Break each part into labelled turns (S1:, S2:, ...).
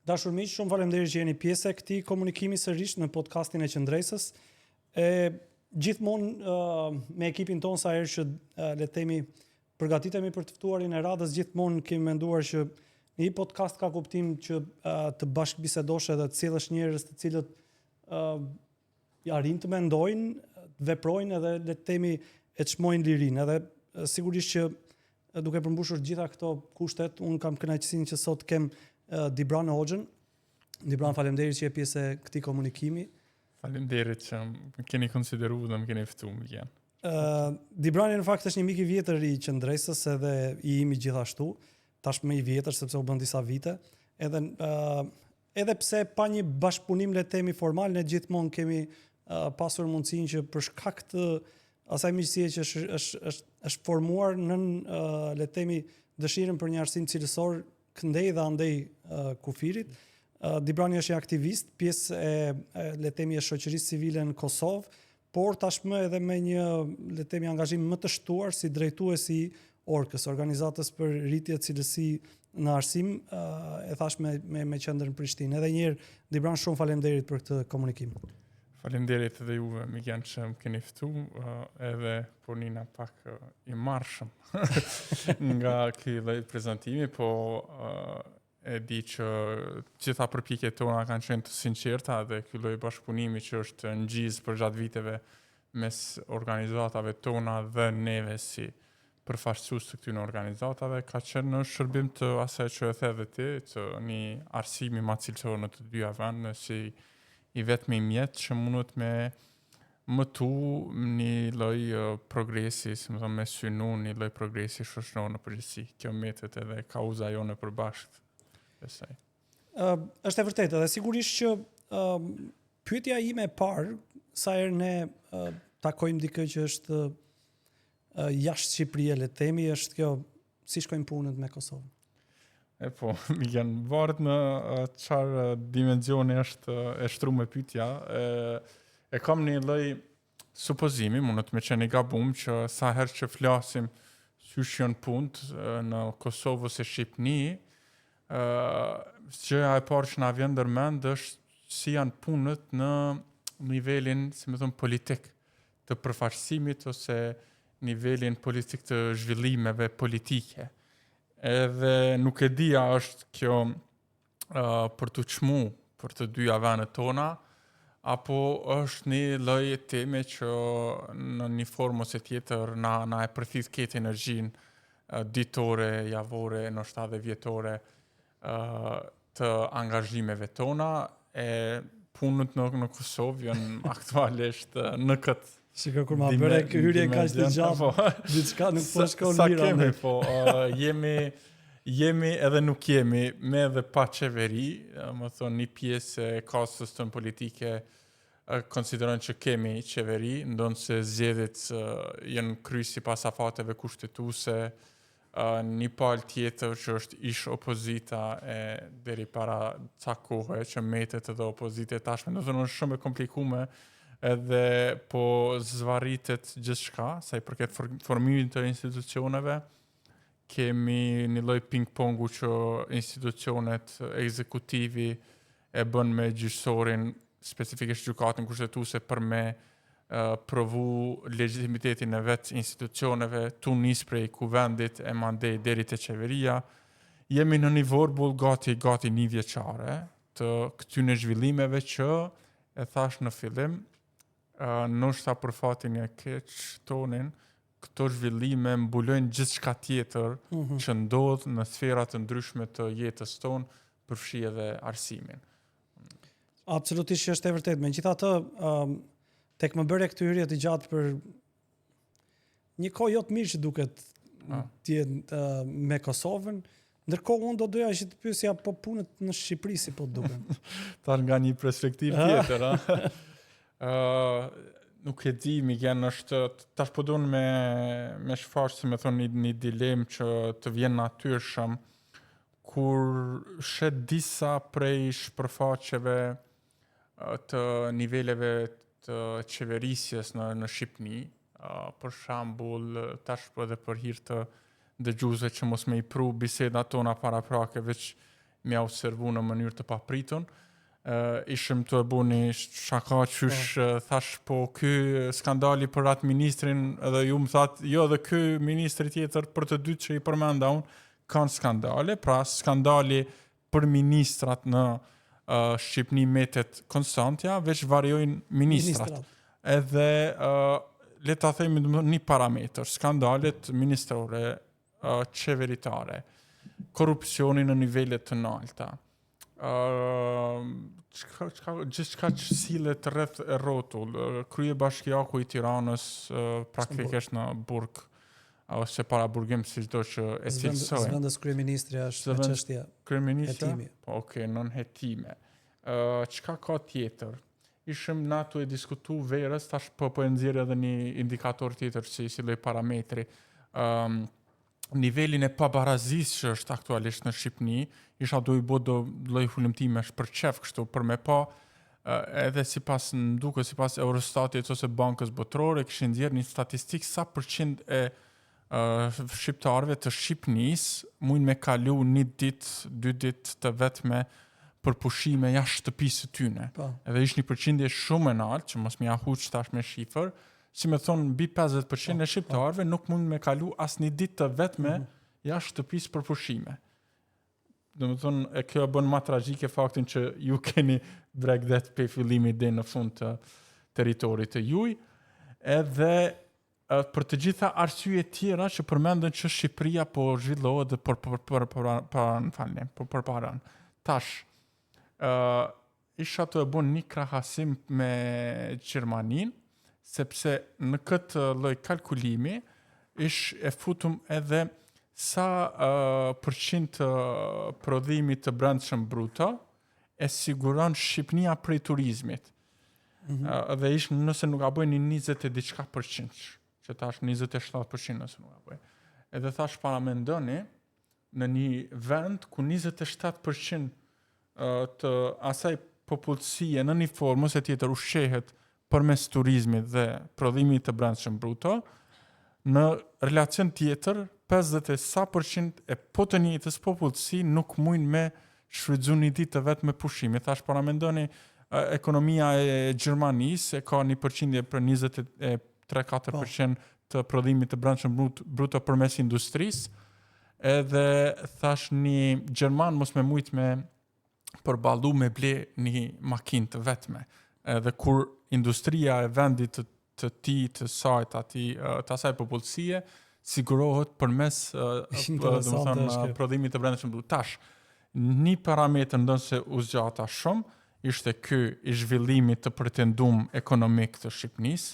S1: Dashur miq, shumë faleminderit që jeni pjesë e këtij komunikimi sërish në podcastin e Qendresës. Gjithmonë me ekipin tonë sa herë që le të themi përgatitemi për të ftuarin e radhës, gjithmonë kemi menduar që një podcast ka kuptim që të bashkëbisedosh edhe të sjellësh njerëz të cilët arrin të mendojnë, të veprojnë edhe le të themi e çmojnë lirinë. Edhe sigurisht që duke përmbushur gjitha këto kushtet, un kam kënaqësinë që sot kem Dibran Hoxhën. Dibran, faleminderit që je pjesë e këtij komunikimi.
S2: Faleminderit që më keni konsideruar dhe më keni ftuar më janë.
S1: Dibrani në fakt është një mik i vjetër i Qendresës edhe i imi gjithashtu, tashmë i vjetër sepse u bën disa vite, edhe pse pa një bashkëpunim le të themi formal, ne gjithmonë kemi pasur mundësinë që për shkak të asaj miqësie që është formuar nën le të themi dëshirën për një arsim cilësor këndej dhe andej kufirit. Dibrani është një aktivist, pjesë e le të themi e shoqërisë civile në Kosovë, por tashmë edhe me një le të themi angazhim më të shtuar si drejtues i Orkës, organizatës për rritje cilësi në arsim, e thash me qendër në Prishtinë. Edhe një herë, Dibran, shumë faleminderit për këtë komunikim.
S2: Faleminderit edhe juve më janë që më keni ftuar, edhe punina pak i marrshëm nga ky lloj prezantimi, po e di që gjitha përpjekjet tona kanë qenë të sinqerta dhe ky lloj bashkëpunimi që është ngjizë për gjatë viteve mes organizatave tona dhe neve si përfaqësues të këtyre organizatave ka qenë në shërbim të asaj që e the ti, të një arsimi më cilësor në të dyja vende, si i vetmi mjet që mundet me mëtu një lloj progresi, si më thonë, me synu një lloj progresi shoqëror në përgjithësi. Kjo metet edhe kauza jone përbashkët.
S1: Është e vërtetë dhe sigurisht që pyetja ime e parë sa herë ne takojmë dikë që është jashtë Shqipërisë, le të themi, është kjo si shkojnë punët me Kosovën.
S2: Po, mi janë varet në çfarë dimensioni është e shtruar me pyetja. E kam një lloj supozimi, mundet me qenë i gabum, që sa herë që flasim qysh janë punët në Kosovë ose Shqipëni, gjëja e parë që na vjen ndërmend është si janë punët në nivelin, si më thon, politik të përfaqësimit ose nivelin politik të zhvillimeve politike. Edhe nuk e dija është kjo për të çmu për të dyja vendet tona, apo është një lloj teme që në një formë ose tjetër na e përfit këtë energjinë ditore, javore, ndoshta edhe vjetore të angazhimeve tona, e punët në Kosovë janë aktualisht në këtë
S1: Shiko, kur ma bëre hyrje kaq të gjatë, diçka nuk po shkon mirë.
S2: Sa kemi, po, jemi edhe nuk jemi, me edhe pa qeveri, më thonë një pjesë e kastës tonë politike konsiderojnë që kemi qeveri, ndonë se zgjedhjet janë kryer sipas afateve kushtetuese, një palë tjetër që është ish opozita deri para ca kohe që metet edhe opozite tashme, do të thonë është shumë e komplikuar, edhe po zvarritet gjithçka sa i përket formimit të institucioneve. Kemi një lloj ping-pongu që institucionet ekzekutivi e bën me gjyqësorin, specifikisht gjykatën kushtetuese, për me provu legitimitetin e vetë institucioneve, tu nis prej kuvendit e mandej deri te qeveria. Jemi në një vorbull gati një vjeçare të këtyre zhvillimeve që e thash në fillim, ndoshta për fatin e keq tonin, këto zhvillime mbulojnë gjithçka tjetër që ndodh në sfera të ndryshme të jetës tonë, përfshi edhe arsimin.
S1: Absolutisht që është e vërtetë. Megjithatë, tek më bëre këtë hyrje të gjatë për një kohë jo të mirë që duket të jetë me Kosovën, ndërkohë unë do doja që të pyesja po punët në Shqipëri si po duken.
S2: Tash nga një perspektivë tjetër, nuk e di, Miguel, është tash po duan me shfaq, si më thonë, një dilemë që të vjen natyrshëm, kur shet disa prej shpërfaqeve të niveleve të qeverisjes në Shqipëni, për shembull, tash edhe për hir të dëgjuesve që mos me i pru bisedat tona paraprake, veç me observu në mënyrë të papritun. Ishim të e buni shaka qysh thash po ky skandali për atë ministrin edhe ju më thatë jo edhe ky ministri tjetër për të dytë që i përmenda unë kanë skandale, pra skandali për ministrat në Shqipni metet konstantja, veç variojnë ministrat. Edhe le ta themi një parametër, skandalet ministrore, qeveritare, korrupsioni në nivele të larta. Gjithçka që sillet rreth e rrotull, krye bashkiaku i Tiranës praktikisht në burg ose para burgim sido që e cilësojnë.
S1: Zëvendës kryeministri është në çështje.
S2: Kryeministri?
S1: Hetimi.
S2: Po, okay, nën hetime. Çka ka tjetër? Ishim na tu e diskutu verës, tash po e nxjerr edhe një indikator tjetër si lloj parametri. Nivelin e pabarazisë që është aktualisht në Shqipni, isha do i bo do lloj hulumtimesh për qef kështu, për me pa edhe sipas Eurostatit ose Bankës Botërore kishin nxjerrë një statistikë sa përqind e shqiptarëve të Shqipnisë mund me kalu 1 ditë, 2 ditë të vetme për pushime jashtë shtëpisë së tyre. Edhe ishte një përqindje shumë e lartë, që mos më ja huq tash me shifër, si me thonë mbi 50% e shqiptarëve nuk mund me kalu as një ditë të vetme jashtë shtëpisë për pushime. Do më thonë, e kjo bën ma tragjike faktin që ju keni Bregdet pe fillimit dhe në fund të teritorit të juj, edhe për të gjitha arsye tjera që përmendën që Shqipëria po zhvillohet dhe për paran. Tash, isha të e bën një krahasim me Gjermanin, sepse në këtë lloj kalkulimi ish e futum edhe sa përqind të prodhimit të brendshëm bruto e siguron Shqipnia prej turizmit. Dhe ish nëse nuk gaboj një 20 e diçka përqind, që tash 27% nëse nuk gaboj. Edhe thash paramendoni në një vend ku 27% të asaj popullsie në një formë ose tjetër ushqehet përmes turizmit dhe prodhimit të brendshëm bruto, në relacion tjetër 50% e po të njëjtës popullsi nuk mund me shfrytzu një ditë të vetë me pushime. Thash paramendoni ekonomia e Gjermanisë e ka një përqindje për 23-4% të prodhimit të brendshëm bruto përmes industrisë, edhe thash një Gjerman mos me mujt me përballu me ble një makinë të vetme. Edhe kur industria e vendit të të asaj popullsie sigurohet përmes prodhimit të brendshëm bruto. Tash, një parametër ndoshta u zgjata shumë, ishte ky i zhvillimit të pretendum ekonomik të Shqipnisë.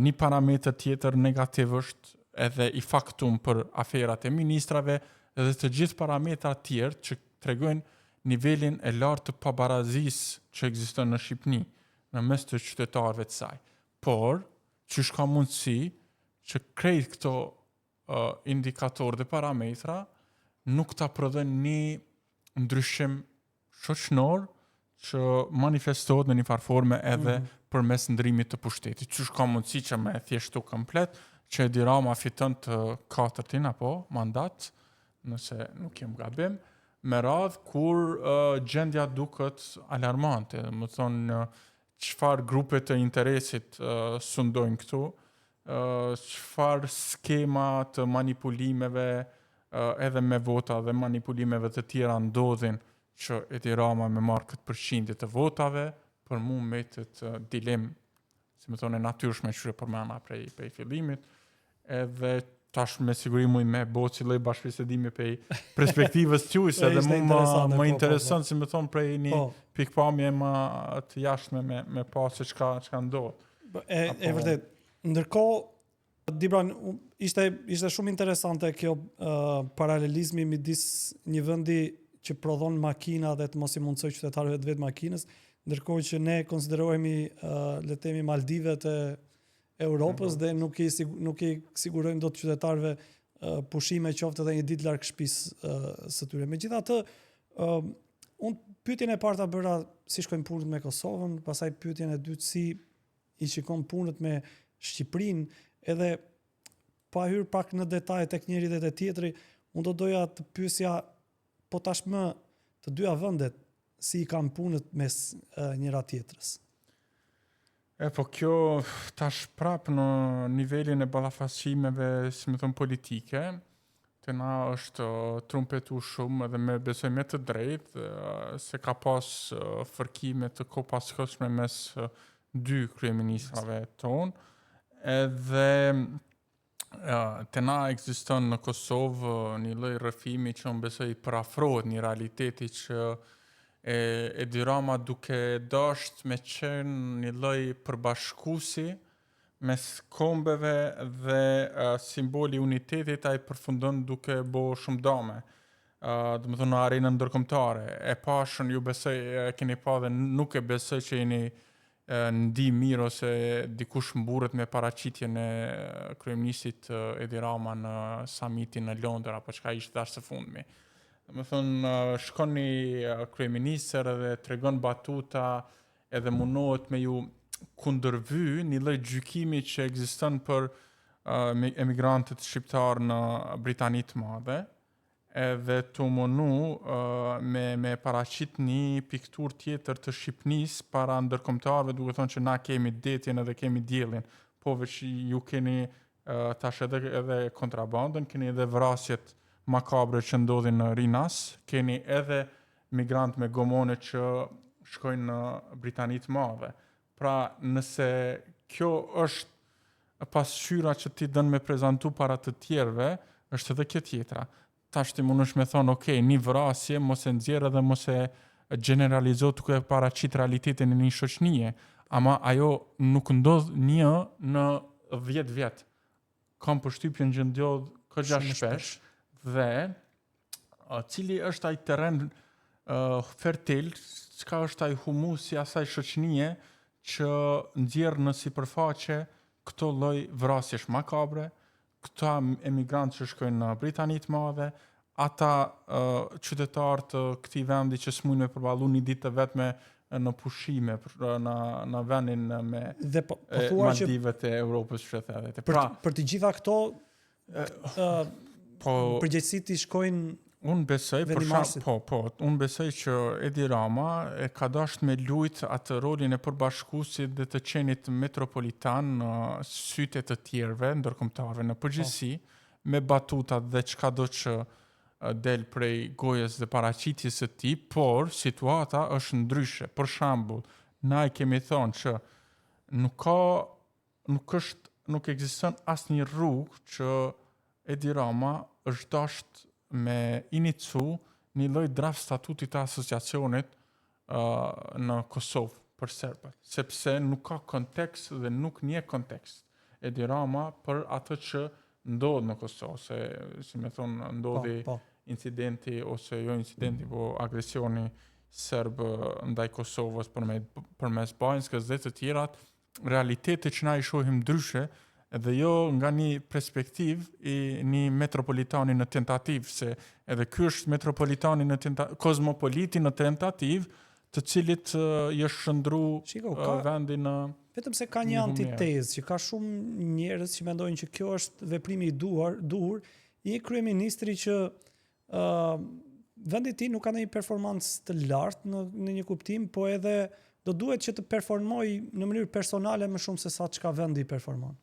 S2: Një parametër tjetër negativ është edhe i faktum për aferat e ministrave dhe të gjithë parametrat tjerë që tregojnë nivelin e lartë të pabarazisë që ekziston në Shqipni në mes të qytetarëve të saj. Por, çish ka mundësi që krejt këto indikatorë dhe parametra nuk ta prodhojnë një ndryshim shoqëror që manifestohet në një farë forme edhe përmes ndrimit të pushtetit. Çish ka mundësi që me thjeshtu komplet që Edi Rama fiton të 4-tin apo mandat, nëse nuk jem gabim, me radhë kur gjendja duket alarmante, më thonë çfarë grupe të interesit sundojnë këtu, çfarë skema të manipulimeve edhe me vota dhe manipulimeve të tjera ndodhin që Edi Rama me marrë këtë përqindje të votave, për mu metet dilem, si më thonë, e natyrshme që përmena prej fillimit, edhe tash me siguri mund me bo ciloj bashkëbisedimi prej perspektivës tuaj, se dhe më intereson, si më thonë, prej një pikpamje më të jashtme me pa se çka ndodh.
S1: E vërtet, ndërkohë, Dibran, ishte shumë interesante kjo paralelizmi midis një vendi që prodhon makina dhe të mos i mundsoj qytetarëve të vetë makinës, ndërkohë që ne konsiderohemi le të themi Maldivet e Europës dhe nuk i sigurojmë dot qytetarëve pushime qoftë edhe një ditë larg shtëpisë së tyre. Megjithatë, unë pyetjen e parë ta bëra si shkojnë punët me Kosovën, pastaj pyetjen e dytë si i shikon punët me Shqipërinë, edhe pa hyrë pak në detaje tek njëri dhe te tjetri, unë do doja të pyesja po tashmë të dyja vendet si i kanë punët mes njëra tjetrës?
S2: Po kjo tash prap në nivelin e ballafaqimeve, si më thon, politike, të na është trumpetu shumë edhe me besoj me të drejtë se ka pas fërkime të kopashkëshme mes dy kryeministrave tonë, edhe të na ekziston në Kosovë një lloj rrëfimi që unë besoj parafrohet një realiteti që Edi Rama duke dasht me qenë një lloj përbashkuesi mes kombeve dhe simboli unitetit ai përfundon duke bo shumë dame. Do të thonë në arenën ndërkombëtare. E pashën ju besoj keni pa dhe nuk e besoj që jeni ndi mirë ose dikush mburret me paraqitjen e kryeministit Edi Rama në summitin në Londër apo çka ishte dash së fundmi. Do të thonë shkon një kryeministër dhe tregon batuta edhe mundohet me ju kundërvy një lloj gjykimi që ekziston për emigrantët shqiptar në Britani të Madhe, edhe të mundu me paraqit një piktur tjetër të Shqipënisë para ndërkombëtarëve, duke thonë që na kemi detin edhe kemi diellin, po veç ju keni tash edhe kontrabandën, keni edhe vrasjet makabre që ndodhin në Rinas, keni edhe migrant me gomone që shkojnë në Britani të Madhe. Pra, nëse kjo është pasqyra që ti dën me prezantu para të tjerëve, është edhe kjo tjetra. Tash ti mundesh me thonë, okay, një vrasje mos e nxjerr edhe mos e generalizo duke paraqit realitetin e një shoqënie, ama ajo nuk ndodh një në 10 vjet. Kam përshtypjen që ndodh kogja shpesh dhe cili është ai terren fertil, çka është ai humusi asaj shoqënie që nxjerr në sipërfaqe këto lloj vrasjesh makabre, këta emigrantë që shkojnë në Britani të Madhe, ata qytetarë të këtij vendi që s'mujnë me përballu një ditë të vetme në pushime në vendin me Maldivet e Europës shtetë.
S1: Për të gjitha këto përgjegjësitë i shkojnë
S2: unë besoj që Edi Rama e ka dasht me lujt atë rolin e përbashkuesit dhe të qenit metropolitan në sytë të tjerëve, ndërkombëtarëve në përgjithësi, me batutat dhe çka do që del prej gojës dhe paraqitjes së tij, por situata është ndryshe. Për shembull, na i kemi thonë që nuk ekziston asnjë rrugë që Edi Rama është dasht me inicu një lloj draft statutit të asociacionit në Kosovë për serbët, sepse nuk ka kontekst dhe nuk një kontekst Edi Rama për atë që ndodh në Kosovë, se si me thonë ndodhi incidenti ose jo incidenti, po agresioni serb ndaj Kosovës përmes Bajinskës dhe të tjerat, realitete që na i shohim ndryshe edhe jo nga një perspektiv i një metropolitani në tentativ, se edhe ky është metropolitani kozmopoliti në tentativ, të cilit është shndru vendi në
S1: vetëm se ka një antitezë, që ka shumë njerëz që mendojnë që kjo është veprimi i duhur i një kryeministri që vendi i tij nuk ka ndonjë performancë të lartë në një kuptim, po edhe do duhet që të performojë në mënyrë personale më shumë se sa çka vendi performon.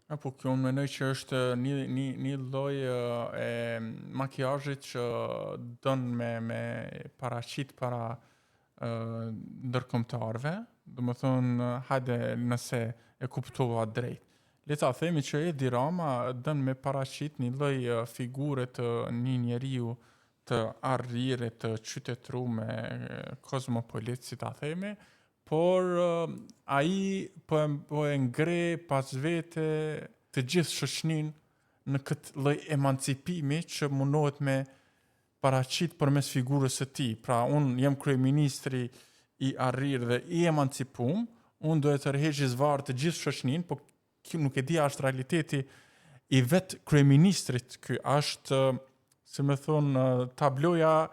S2: Po kjo unë mendoj që është një lloj e makiazhit që don me paraqit para ndërkombëtarëve, domethënë hajde nëse e kuptova drejt. Le ta themi që Edi Rama don me paraqit një lloj figure të një njeriu të arrirë, të qytetëruar me kozmopolit, si ta themi, por ai po e ngre pas vete të gjithë shoqëninë në këtë lloj emancipimi që mundohet me paraqit përmes figurës së tij. Pra unë jam kryeministri i arrirë dhe i emancipuar, unë do të tërheqë zvarr të gjithë shoqëninë, po nuk e di a është realiteti i vetë kryeministrit. Ky është, si më thonë, tabloja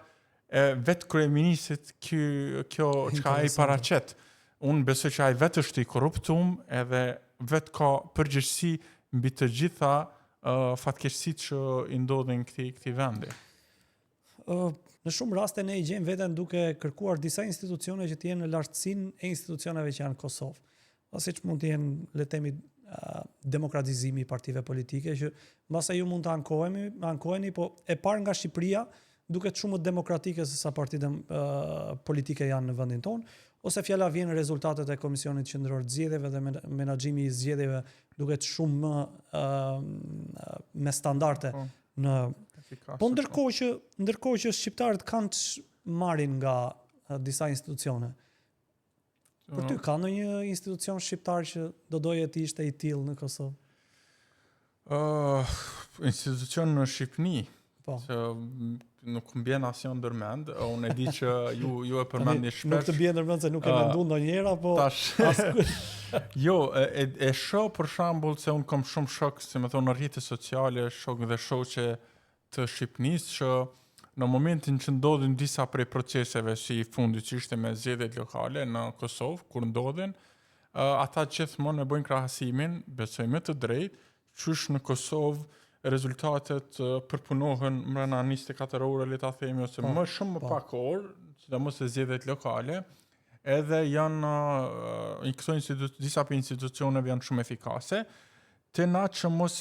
S2: e vetë kryeministrit kjo çka ai paraqet. Unë besoj që ai vetë është i korruptum edhe vetë ka përgjegjësi mbi të gjitha fatkeqësitë që i ndodhin këtij vendi.
S1: Në shumë raste ne i gjejmë veten duke kërkuar disa institucione që të jenë në lartësinë e institucioneve që janë në Kosovë. Siç mund të jenë, le të themi, demokratizimi i partive politike, që mbas ju mund të ankoheni, po e parë nga Shqipëria duket shumë më demokratike se sa partitë politike janë në vendin tonë, ose fjala vjen në rezultatet e Komisionit Qendror të Zgjedhjeve dhe menaxhimi i zgjedhjeve duket shumë më me standarde në po ndërkohë që shqiptarët kanë marrin nga disa institucione. Për ty ka ndonjë institucion shqiptar që do doje të ishte i tillë në Kosovë?
S2: Institucion në Shqipëni.
S1: Po.
S2: Që nuk më bjen asnjë ndërmend, unë e di që ju e përmendni shpesh.
S1: Nuk të bjen ndërmend se nuk e menduar ndonjëherë apo
S2: Jo, e shoh për shembull se unë kam shumë shok, si më thonë, në rrjetet sociale, shok dhe shoqe të Shqipënisë që në momentin që ndodhin disa prej proceseve si i fundit që ishte me zgjedhjet lokale në Kosovë, kur ndodhin, ata gjithmonë e bëjnë krahasimin, besoj me të drejtë, qysh në Kosovë rezultatet përpunohen mbrana 24 ore, le ta themi, ose më shumë më pak orë, sidomos e zgjedhjet lokale, edhe janë disa për institucioneve janë shumë efikase, të na që mos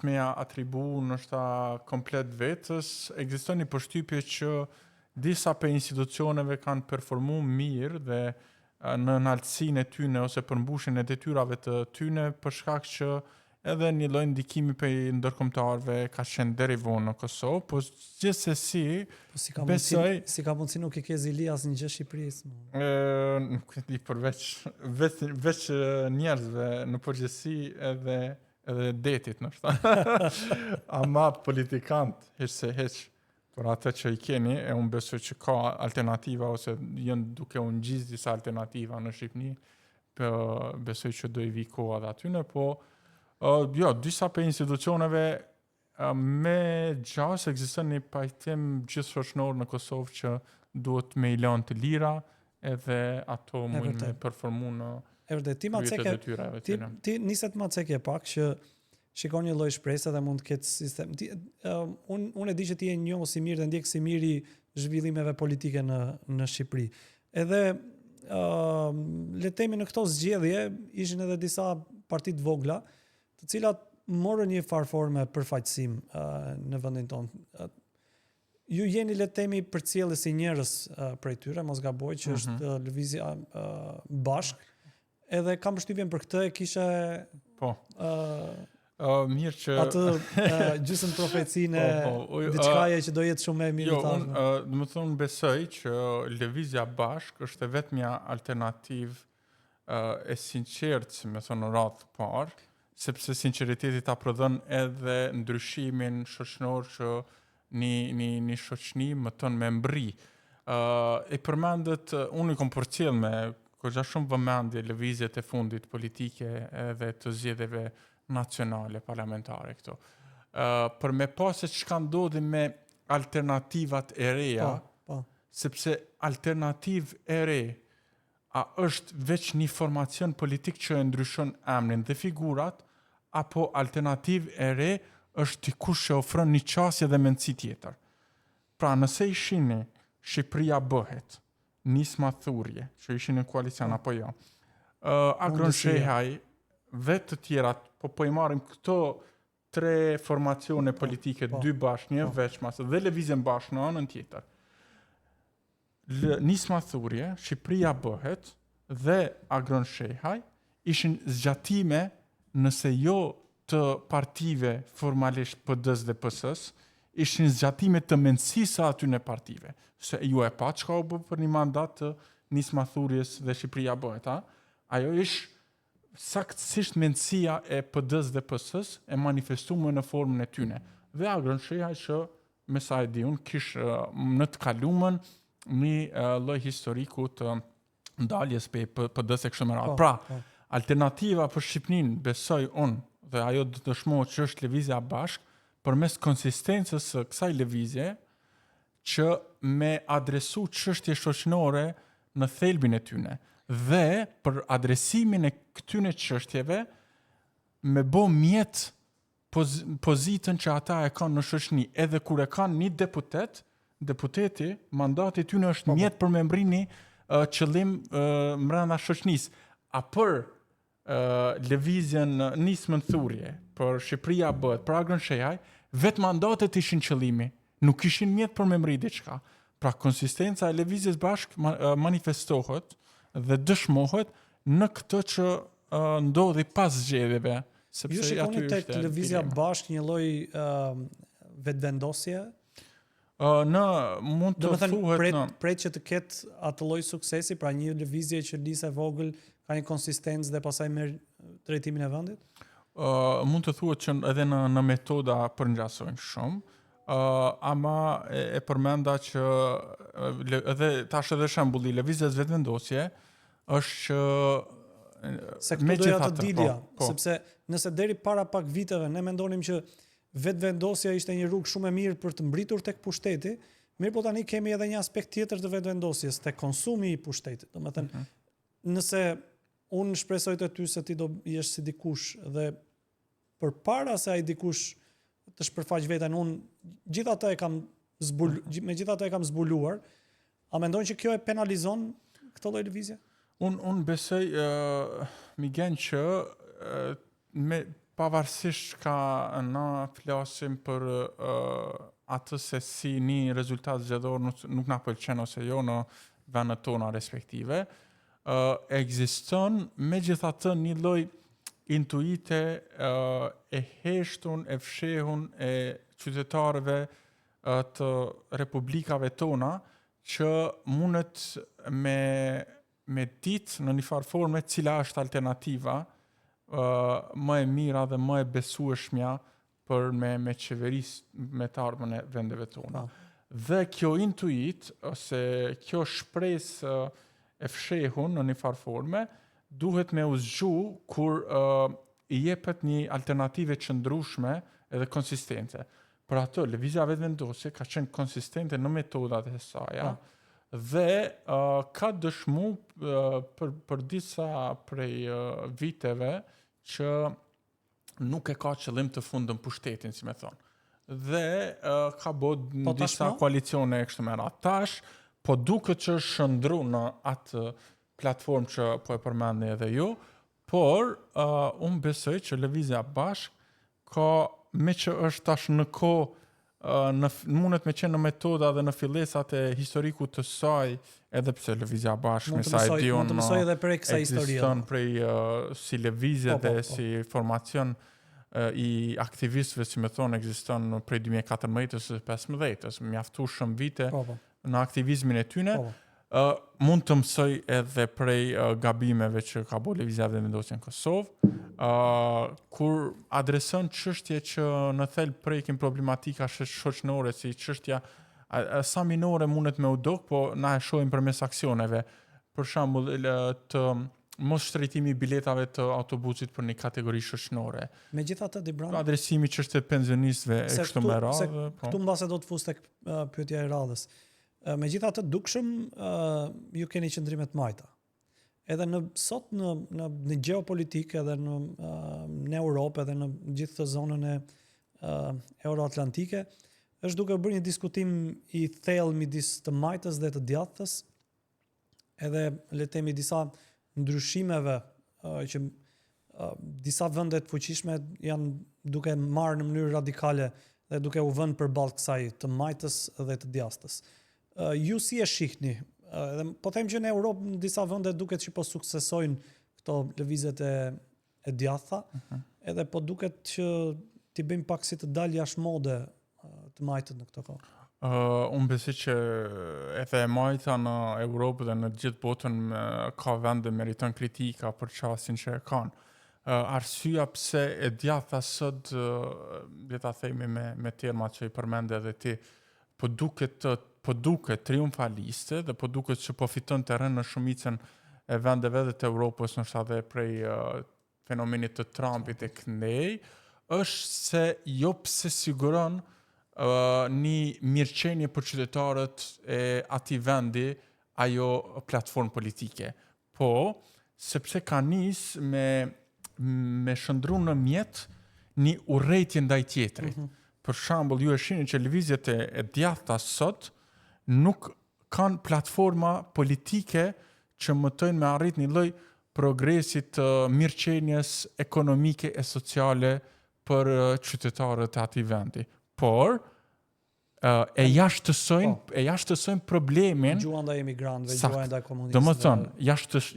S2: me atribu nështë komplet vetës, ekziston një përshtypje që disa për institucioneve kanë performu mirë dhe në naltësinë e tyne ose përmbushjen e detyrave të tyne për shkak që edhe një lloj ndikimi për ndërkombëtarëve ka qenë deri vonë në Kosovë, po gjithsesi
S1: si ka mundsi nuk i ke zili asnjë gjë Shqipërisë.
S2: Nuk e di, veç njerëzve në përgjithësi edhe detit nështë. Ama politikant, heq, për atë që i keni, e unë besoj që ka alternativa, ose jënë duke unë gjizë disa alternativa në Shqipëni, besoj që do i vi koha dhe atyne, po disa për institucioneve me gjas ekziston një pajtim gjithëshoqënor në Kosovë që duhet me i lënë të lira, edhe ato mund me performu në
S1: ti niset ma ceke pak që shikon një lloj shpresë dhe mund të ketë sistem. Unë e di që ti je njohur si mirë dhe ndjek si mirë i zhvillimeve politike në Shqipëri. Edhe le të themi në këto zgjedhje ishin edhe disa parti të vogla, të cilat morën një farë forme përfaqësim në vendin tonë. Ju jeni, le të themi, përcjellës si njerëz prej tyre, mos gaboj, që është lëvizja bashk. Edhe kam përshtypjen për këtë e kishe
S2: mirë që
S1: atë gjysmë profecinë diçkaje që do jetë shumë më mirë tashmë.
S2: Jo, do të thonë besoj që lëvizja bashk është vetmja alternativë e sinqertë, si më thonë, në radhë të parë, sepse sinqeriteti ta prodhon edhe ndryshimin shoqënor që një shoqëni më tonë me mbri. E përmendet, unë i kom përcjell me goxha shumë vëmendje lëvizjet e fundit politike edhe të zgjedhjeve nacionale parlamentare këto. Për me pas se çka ndodhi me alternativat e reja, sepse alternativë e re a është veç një formacion politik që e ndryshon emrin dhe figurat, apo alternativë e re është dikush që ofron një qasje dhe mendësi tjetër. Pra nëse ishini Shqipëria bëhet, Nisma Thurje, që ishin në koalicion apo jo. Agron Shehaj, vetë të tjerat, po i marrim këto 3 formacione politike, 2 bashkë, një veçmas, dhe lëvizjen bashkë në anën tjetër. Nisma Thurje, Shqipëria bëhet, dhe Agron Shehaj ishin zgjatime, nëse jo të partive formalisht PD-s dhe PS-s, ishin zgjatime të mendësisë aty në partive. Se ju e pa çka u bë për një mandat të Nisma Thurjes dhe Shqipëria bëhet, ajo ishte saktësisht mendësia e PD-s dhe PS-s e manifestuar në formën e tyne. Dhe Agron Shehaj që me sa e di unë kishte në të kaluamën një lloj historiku të ndaljes pe PD-s e kështu me radhë. Pra, alternativa për Shqipërinë besoj unë dhe ajo do të dëshmohet që është lëvizja bashkë përmes konsistencës së kësaj lëvizje që me adresu çështje shoqënore në thelbin e tyne dhe për adresimin e këtyne çështjeve me bë mjet pozitën që ata e kanë në shoqëni, edhe kur e kanë një deputeti, mandati tyne është mjet për me mbrini qëllim mbrenda shoqënisë. A për lëvizjen nismën thurje, për Shqipëria bëhet, për Agrën Shehaj, vetë mandatet ishin qëllimi, nuk ishin mjet për me mbri diçka. Pra konsistenca e lëvizjes bashk manifestohet dhe dëshmohet në këtë që ndodhi pas zgjedhjeve.
S1: Ju shikoni tek lëvizja bashk një lloj vetvendosje?
S2: Mund të thuhet
S1: pret që të ketë atë lloj suksesi, pra një lëvizje që nisë e vogël, ka një konsistencë dhe pastaj merr drejtimin e vendit?
S2: Mund të thuhet që edhe në metoda përngjasojnë shumë, ama e përmenda që edhe tash edhe shembulli lëvizjes vetvendosje është
S1: se këtu doja të dilja, sepse nëse deri para pak viteve ne mendonim që vetvendosja ishte një rrugë shumë e mirë për të mbritur tek pushteti, mirë po tani kemi edhe një aspekt tjetër të vetvendosjes, tek konsumi i pushtetit. Domethënë, nëse unë shpresoj të ty se ti do jesh si dikush dhe përpara se ai dikush të shpërfaq veten, unë gjithatë e kam zbuluar, a mendon që kjo e penalizon këtë lloj lëvizje?
S2: Unë besoj, Migen, që pavarësisht ka na flasim për atë se si një rezultat zgjedhor nuk na pëlqen ose jo në vendet tona respektive, ekziston megjithatë një lloj intuite e heshtun, e fshehun e qytetarëve të republikave tona që mundet me ditë në një farë forme cila është alternativa më e mira dhe më e besueshmja për me qeverisë me të ardhmen e vendeve tona. Dhe kjo intuit ose kjo shpresë e fshehun në një farë forme duhet me u zgju kur i jepet një alternative qëndrueshme edhe konsistente. Për atë, lëvizja vetvendosje ka qenë konsistente në metodat e saj, dhe ka dëshmu për disa prej viteve që nuk e ka qëllim të fundën pushtetin, si me thonë. Dhe ka bërë disa koalicione e kështu me radhë. Tash, po duket që është shëndru në atë platformë që po e përmendni edhe ju, por unë besoj që lëvizja bashk ka, me që është tash në kohë, mundet me qenë në metoda dhe në fillesat e historikut të saj, edhe pse lëvizja bashkë me sa e diun ekziston prej si lëvizje dhe si formacion i aktivistëve, si me thonë, ekziston prej 2014-15, mjaftueshëm vite në aktivizmin e tyne. Mund të mësoj edhe prej gabimeve që ka bërë lëvizja vetvendosje në Kosovë, kur adreson çështje që në thelb prekin problematika shoqërore, si çështja sa minore mundet me u dok, po na e shohim përmes aksioneve. Për shembull, të mos shtrejtimi i biletave të autobusit për një kategori shoqërore.
S1: Megjithatë, Dibran,
S2: adresimi çështjes pensionistëve e kështu me radhë.
S1: Këtu mbase do të fus tek pyetja e radhës. Megjithatë, dukshëm ju keni qëndrime të majta. Edhe sot në geopolitikë, edhe në Europë, edhe në gjithë të zonën e euroatlantike, është duke bërë një diskutim i thellë midis të majtës dhe të djathtës, edhe le të themi disa ndryshimeve që disa vende të fuqishme janë duke marrë në mënyrë radikale dhe duke u vënë përballë kësaj të majtës dhe të djathtës. Ju si e shihni? Po them që në Europë në disa vende duket që po suksesojnë këto lëvizjet e djathta, edhe po duket që t'i bëjmë pak si të dalë jashtë mode të majtët në këtë kohë.
S2: Unë besoj që edhe majta në Europë dhe në gjithë botën ka vende meriton kritika për çastin që e kanë. Arsyeja pse e djathta sot, le ta themi me termat që i përmende edhe ti, po duket triumfaliste dhe po duket që po fiton terren në shumicën e vendeve dhe të Europës, nështë edhe prej fenomenit të Trumpit e këndej, është se jo pse siguron një mirëqenie për qytetarët e atij vendi ajo platformë politike. Po, sepse ka nis me shëndru në mjet një urrejtje ndaj tjetrit. Për shembull, ju e shihni që lëvizjet e djathta sot nuk kanë platforma politike që mëtojnë me arrit një lloj progresit të mirëqenies ekonomike e sociale për qytetarët e atij vendi. Por e jashtësojnë problemin
S1: Gjua ndaj emigrantëve,
S2: Sakt.
S1: gjua ndaj komunistëve.
S2: Domethënë,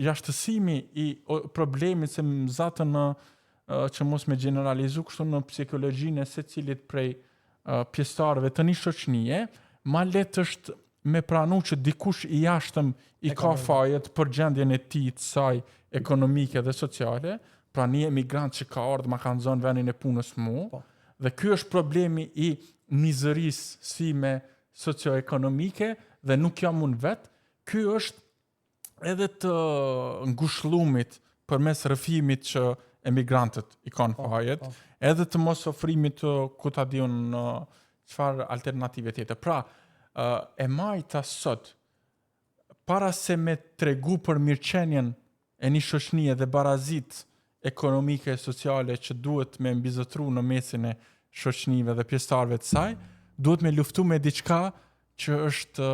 S2: jashtësimi i problemit se mzatë në që mos me generalizu kështu në psikologjinë e secilit prej pjesëtarëve të një shoqënie, ma letë është me pranu që dikush i jashtëm i ka fajet për gjendjen e tij të saj ekonomike dhe sociale, pra një emigrant që ka ardhur ma kanë zonë vendin e punës mu, dhe ky është problemi i mizërisë sime socio-ekonomike dhe nuk jam unë vetë, ky është edhe të ngushëllumit përmes rrëfimit që emigrantët i kanë fajet, edhe të mos ofrimit të ku ta diun çfarë alternative tjetër. Pra, e majta sot, para se me tregu për mirëqenien e një shoqënie dhe barazit ekonomike e sociale që duhet me mbizotru në mesin e shoqënive dhe pjesëtarëve të saj, duhet me luftu me diçka që është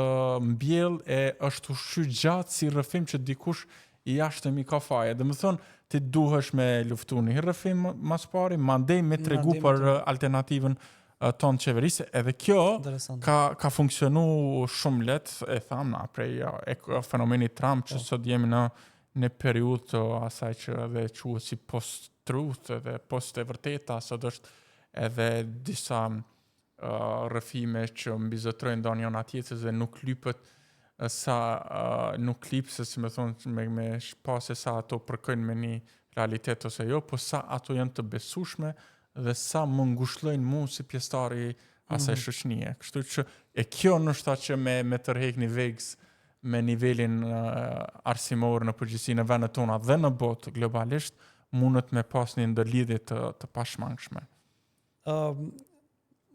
S2: mbjell e është ushqy gjatë si rrëfim që dikush i jashtëm i ka faje. Dhe më thonë, ti duhesh me luftu një rrëfim mas pari, mandej me tregu për alternativën tonë qeverisë, edhe kjo ka funksionu shumë letë, e thamë na, prej fenomenit Trump, që sot jemi në periudhë të asaj që edhe quhet si post-truth dhe post e vërteta, sot është edhe disa rrëfime që mbizotrojnë ndonjëra tjetrës dhe nuk lypet nuk lipse, si me thonë, me shpase sa ato përkojnë me një realitet ose jo, po sa ato janë të besueshme dhe sa më ngushëllojnë mu si pjesëtari asaj shoqënie. Kështu që e kjo ndoshta që me tërheq një vegës me nivelin arsimor në përgjithësi në vendet tona dhe në botë globalisht, mundet me pas një ndërlidhje të pashmangshme.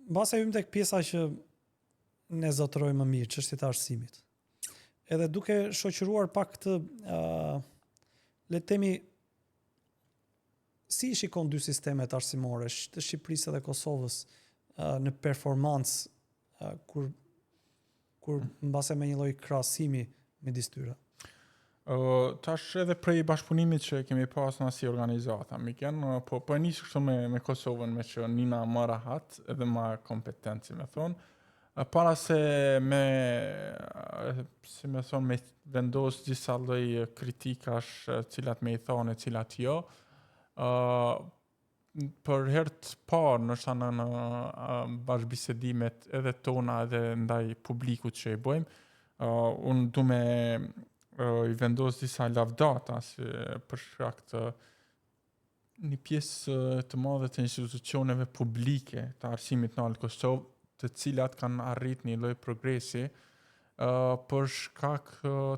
S1: Mbase hym tek pjesa që ne zotërojmë më mirë, çështjet e arsimit. Edhe duke shoqëruar pak të le të themi si shikon dy sistemet arsimore të Shqipërisë dhe Kosovës në performancë kur mbase me një lloj krahasimi midis tyre.
S2: Tash edhe prej bashkëpunimit që kemi pas në si organizata, po e nisë kështu me Kosovën, me që nina më rahat edhe më kompetent, si me thonë, para se me vendos disa lloj kritikash, cilat me i thonë, cilat jo, për herë të parë në bashkëbisedimet edhe tona edhe ndaj publikut që i bëjmë, unë du me i vendos disa lavdata për shkak të një pjesë të madhe të institucioneve publike të arsimit në Kosovë, të cilat kanë arrit një lloj progresi për shkak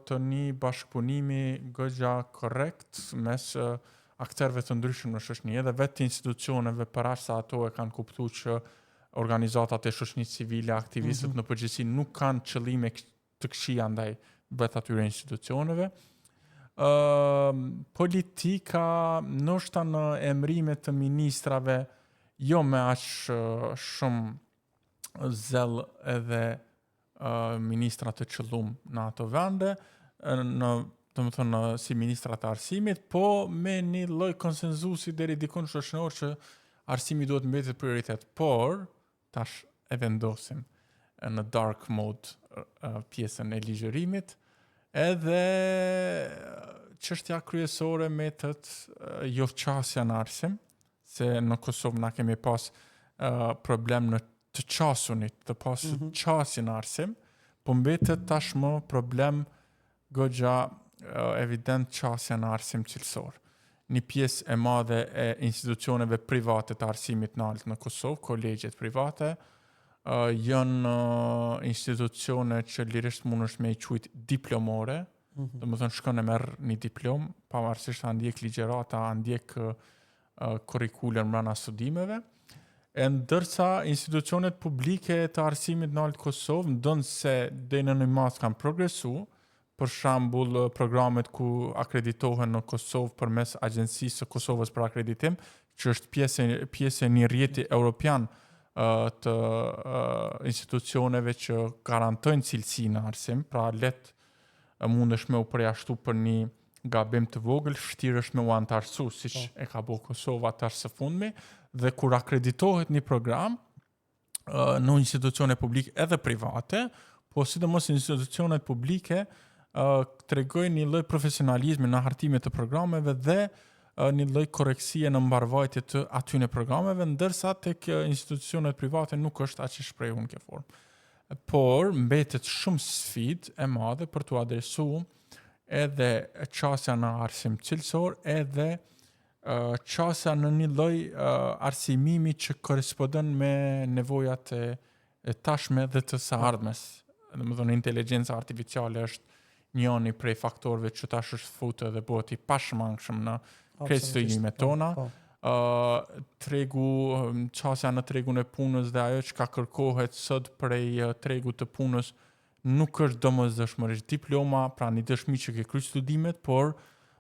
S2: të një bashkëpunimi goxha korrekt mes aktorëve të ndryshëm në shoqëni dhe vetë institucioneve përaq sa ato e kanë kuptuar që organizatat e shoqënisë civile, aktivistët në përgjithësi nuk kanë qëllime të këqija ndaj vetë atyre institucioneve. Politika ndoshta në emrime të ministrave jo me aq shumë zell edhe ministra të qëllum në ato vende, domethënë si ministra të arsimit, po me një lloj konsenzusi deri dikun shoqëror që arsimi duhet mbetet prioritet, por tash e vendosim në dark mode pjesën e ligjërimit, edhe çështja kryesore metet joqasja në arsim, se në Kosovë na kemi pas problem në të qasunit, të pasur qasje në arsim, po mbetet tashmë problem goxha evident qasja në arsim cilësor. Një pjesë e madhe e institucioneve private të arsimit në Kosovë, kolegjet private, janë institucione që lirisht mund është me i quajt diplomore, do më thënë shkon e merr një diplom, pavarësisht a ndjek ligjerata, a ndjek kurrikulën brenda studimeve, ndërsa institucionet publike të arsimit në Kosovë ndonë se dhe në një mas kanë progresu, për shembull programet ku akreditohen në Kosovë përmes Agjencisë së Kosovës për akreditim, që është pjesë e një rjeti europian të institucioneve që garantojnë cilësi në arsim, pra mundesh me u përjashtu për një gabim të vogël, vështirësh me u antarësu, siç e ka bërë Kosova tash së fundmi, dhe kur akreditohet një program në institucione publike edhe private, po sidomos institucionet publike tregojnë një lloj profesionalizmi në hartimin të programeve dhe një lloj korreksie në mbarvajtje të atyne programeve, ndërsa tek institucionet private nuk është aq e shprehur në kjo formë. Por mbetet shumë sfidë e madhe për t'u adresuar edhe qasja në arsim cilësor, edhe qasja në një lloj arsimimi që korrespondon me nevojat e tashme dhe të së ardhmes. Domethënë inteligjenca artificiale është njëri prej faktorëve që tash është futur dhe bëhet i pashmangshëm në krejt studimet tona. Qasja në tregun e punës dhe ajo që ka kërkohet sot prej tregut të punës nuk është domosdoshmërisht diploma, pra një dëshmi që ke kryer studimet, por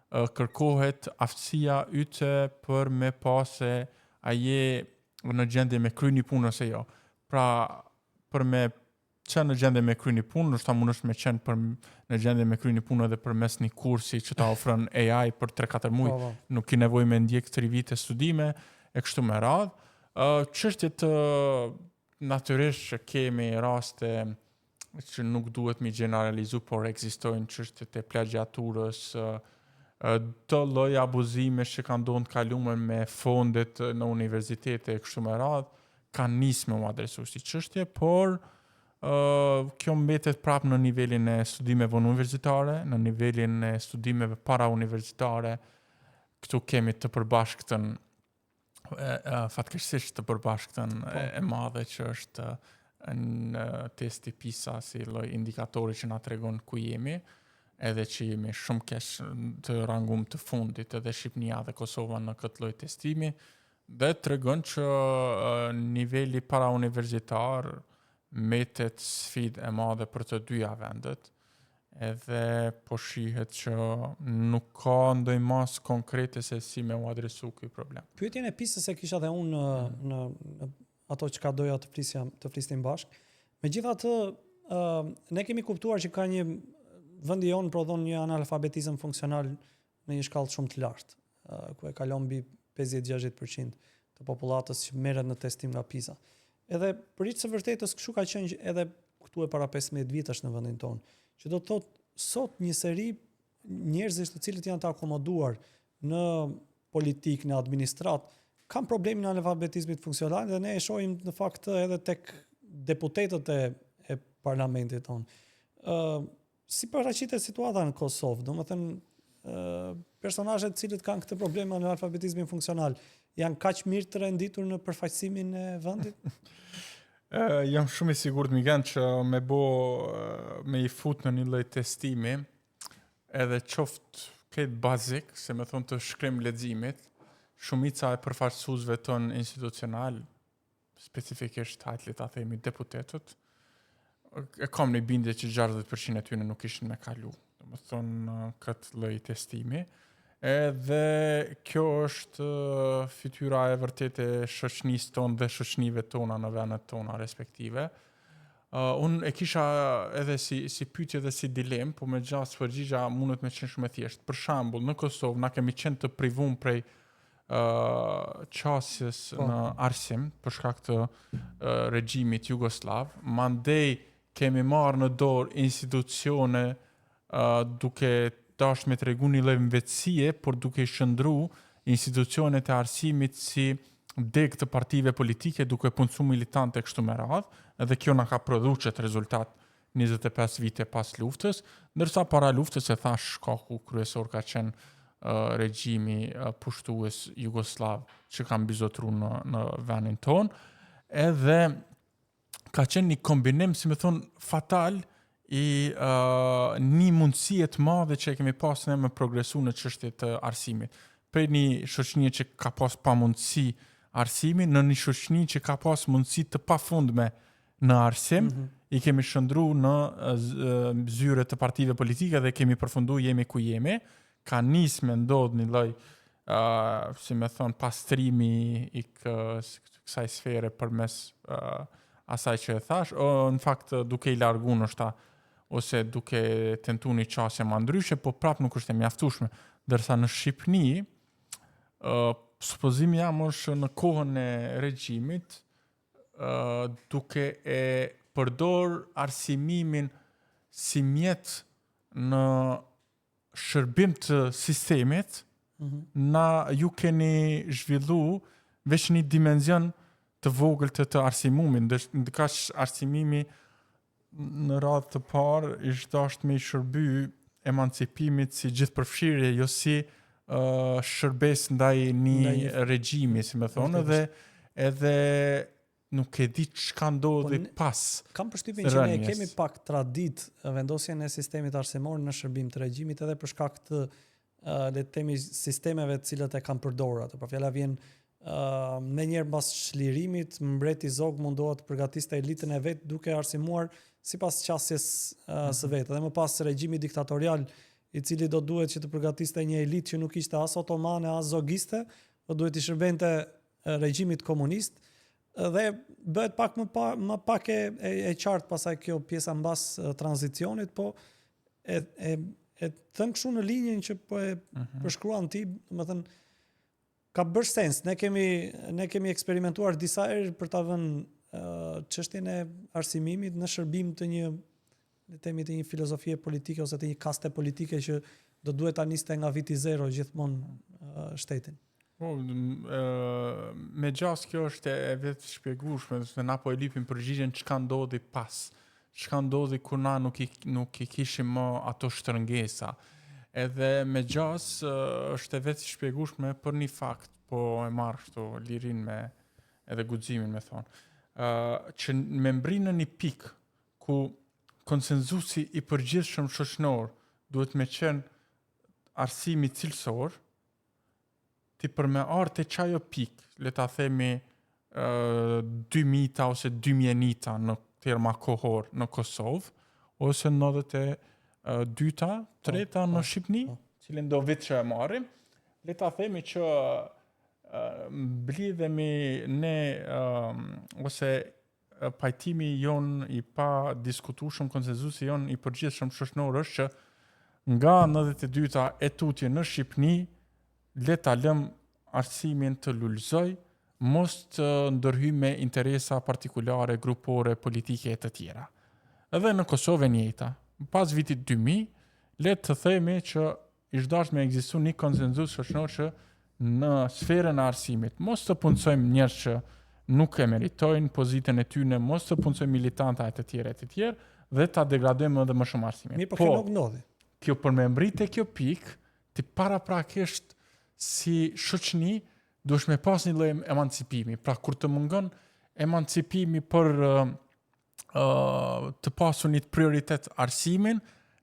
S2: kërkohet aftësia yte për me pas se a je në gjendje me kryer një punë ose jo. Pra, për me qenë në gjendje me kryer një punë, ndoshta mundesh me qenë në gjendje me kryer një punë edhe përmes një kursi që ta ofron AI për 3-4 muaj, nuk ke nevojë me ndjek 3 vite studime e kështu me radhë. Çështjet natyrisht që kemi raste që nuk duhet mi generalizu, por ekzistojnë çështjet e plagjaturës, të lloj abuzime që kanë ndodhur kaluar me fondet në universitete e kështu me radhë, kanë nisë me u adresu si çështje, por kjo mbetet prapë në nivelin e studimeve universitare, në nivelin e studimeve parauniversitare. Këtu kemi të përbashkëtën, fatkeqësisht të përbashkëtën e madhe që është në testi PISA si lloj indikatori që na tregon ku jemi, edhe që jemi shumë keq të rangum të fundit, edhe Shqipënia dhe Kosova në këtë lloj testimi, dhe tregon që niveli parauniversitar mbetet sfidë e madhe për të dyja vendet, edhe po shihet që nuk ka ndonjë mas konkrete se si me u adresu ky problem.
S1: Pyetjen e PISA-s e kisha dhe unë në ato që ka doja të flisnim bashkë. Megjithatë, ne kemi kuptuar që ka vendi jonë prodhon një analfabetizëm funksional në një shkallë shumë të lartë, ku e kalon mbi 50-60% të popullatës që merret në testim nga PISA. Edhe për hiç së vërtetës kështu ka qenë edhe këtu e para 15 vitesh në vendin tonë, që do të thotë sot një seri njerëzish të cilët janë të akomoduar në politikë, në administratë, kanë problemin e analfabetizmit funksional dhe ne e shohim në fakt edhe tek deputetët e parlamentit tonë. Si paraqitet situata në Kosovë? Domethënë personazhet të cilët kanë këtë problem me analfabetizmin funksional janë kaq mirë të renditur në përfaqësimin e vendit?
S2: Jam shumë i sigurt Migan që me i fut në një lloj testimi, edhe qoftë këtë bazik, se me thonë të shkrim leximit, shumica e përfaqësuesve ton institucional, specifikisht hajt ta themi deputetët, e kam një bindje që 60% e tyre nuk ishin me kalu, domethënë këtë lloj testimi. Edhe kjo është fytyra e vërtetë e shoqënisë tonë dhe shoqënive tona në vendet tona respektive. Unë e kisha edhe si pyetje dhe si dilemë, po me gjatë përgjigja mundet me qenë shumë e thjeshtë. Për shembull, në Kosovë na kemi qenë të privuar prej qasjes në arsim për shkak të regjimit jugosllav, mandej kemi marrë në dorë institucione duke dash me tregu një lloj vetësie, por duke shndru institucionet e arsimit si deg të partive politike duke punësu militante kështu me radhë, edhe kjo na ka prodhuar çet rezultat 25 vite pas luftës, ndërsa para luftës e thash shkaku kryesor ka qenë regjimi pushtues jugoslav që ka mbizotru në vendin ton, edhe ka qenë një kombinim, si me thonë, fatal i një mundësie të madhe që kemi pas ne me progresu në çështjet të arsimit. Prej një shoqënie që ka pas pamundësi arsimi në një shoqëni që ka pas mundësi të pafundme në arsim, i kemi shndru në zyre të partive politike dhe kemi përfundu jemi ku jemi, ka nis me ndodh një lloj si me thonë, pastrimi i kësaj sfere përmes asaj që e thash, o në fakt duke i largu nështë ose duke tentu një qasje ma ndryshe, po prap nuk është e mjaftueshme. Dërsa në Shqipni, supozimi jam është në kohën e regjimit, duke e përdor arsimimin si mjet në shërbim të sistemit, na ju keni zhvillu veç një dimenzion të vogël të arsimumit, ndërkaq arsimimi në radhë të parë ishte dashur me i shërby emancipimit si gjithëpërfshirje, jo si shërbes ndaj një regjimi, si me thonë, edhe nuk e di çka ndodhi pas.
S1: Kam përshtypjen që ne kemi pak traditë vendosjen e sistemit arsimor në shërbim të regjimit edhe për shkak të le të themi sistemeve të cilët e kanë përdorur atë. Për fjala vjen me njerë mbas çlirimit, mbreti Zog mundohet të përgatiste elitën e vet duke arsimuar sipas qasjes së vet. Dhe më pas regjimi diktatorial i cili do duhet që të përgatiste një elitë që nuk ishte as otomane as zogiste, do duhet i shërbente regjimit komunist. Dhe bëhet pak më pak e qartë pasaj kjo pjesa mbas tranzicionit, po e thënë kështu në linjën që po e përshkruan ti, domethënë ka bërë sens. Ne kemi eksperimentuar disa herë për ta vënë çështjen e arsimimit në shërbim të një të një filozofie politike ose të një kaste politike që do duhet ta niste nga viti zero gjithmonë shtetin.
S2: Po, me gjas kjo është e vetë shpjegueshme, se na po e lipim përgjigjen çka ndodhi pas. Çka ndodhi kur na nuk i kishim më ato shtrëngesa. Edhe me gjas është e vetë shpjegueshme për një fakt, po e marr këtu lirin me edhe guximin me thonë. Që me mbri në një pikë ku konsenzusi i përgjithshëm shoqëror duhet me qenë arsimi cilësor, ti për me arte qajo pikë, le ta themi 2000 ose 2001 në terma kohor në Kosovë, ose 92-ta, 3-ta në Shqipni, cilin do vit që e marrim, le ta themi që mblidhemi ne ose pajtimi jon i pa diskutueshëm, konsenzusi jon i përgjithshëm shoqëror është që nga 92-ta e tutje në Shqipni, le ta lëm arsimin të lulëzoj, mos të ndërhyj me interesa partikulare, grupore, politike e të tjera. Edhe në Kosovë njëjta. Pas vitit 2000, le të themi që ishte dashur me ekzistu një konsenzus shoqëror që në sferën e arsimit mos të punësojmë njerëz që nuk e meritojnë pozitën e tyre, mos të punësojmë militanta e të tjerë, dhe ta degradojmë edhe më shumë arsimin.
S1: Mirë, po kjo nuk ndodhi.
S2: Kjo për me mbritë kjo pikë, ti paraprakisht si shoqëni duhesh me pas një lloj emancipimi. Pra kur të mungon emancipimi për të pasur një prioritet arsimin,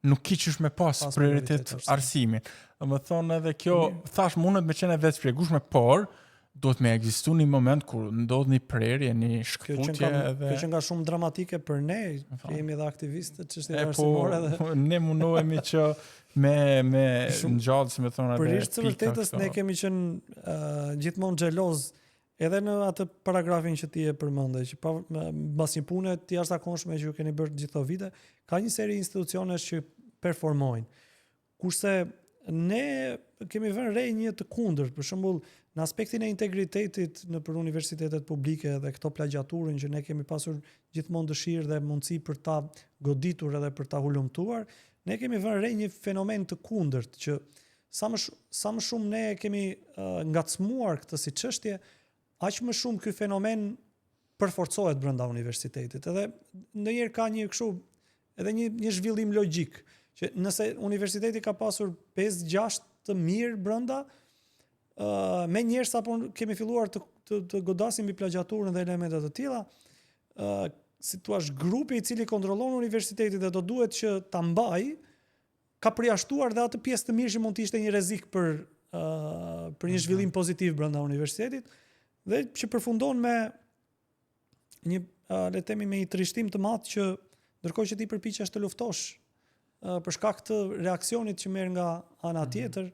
S2: nuk kiqësh me pas prioritet arsimin. Më thonë edhe kjo, thash mundet me qenë vetë shpjegueshme, por duhet me ekzistu një moment kur ndodh një prerje, një shkëputje edhe...
S1: Kjo që nga shumë dramatike për ne, që jemi dhe aktivistë, çështje arsimore dhe...
S2: Po, ne mundohemi që me ngjallë, si me thonë,
S1: edhe pikë. Për vërtetës, ne kemi qenë gjithmonë xheloz edhe në atë paragrafin që ti e përmende, që mbas një pune të jashtëzakonshme që ju keni bërë gjithë këto vite, ka një seri institucionesh që performojnë. Kurse ne kemi vënë re një të kundërt, për shembull, në aspektin e integritetit në për universitetet publike dhe këto plagjaturën që ne kemi pasur gjithmonë dëshirë dhe mundësi për ta goditur edhe për ta hulumtuar, ne kemi vënë re një fenomen të kundërt që sa më shumë ne kemi ngacmuar këtë si çështje, aq më shumë ky fenomen përforcohet brenda universitetit. Edhe ndonjëherë ka një kështu edhe një zhvillim logjik që nëse universiteti ka pasur 5-6 të mirë brenda, me njerëz sapo kemi filluar të godasim mbi plagjaturën dhe elementet të tilla, si thua, grupi i cili kontrollon universitetin dhe do duhet që ta mbajë, ka përjashtuar dhe atë pjesë të mirë që mund të ishte një rrezik për një zhvillim pozitiv brenda universitetit, dhe që përfundon me një le të themi me një trishtim të madh që ndërkohë që ti përpiqesh të luftosh për shkak të reaksionit që merr nga ana tjetër,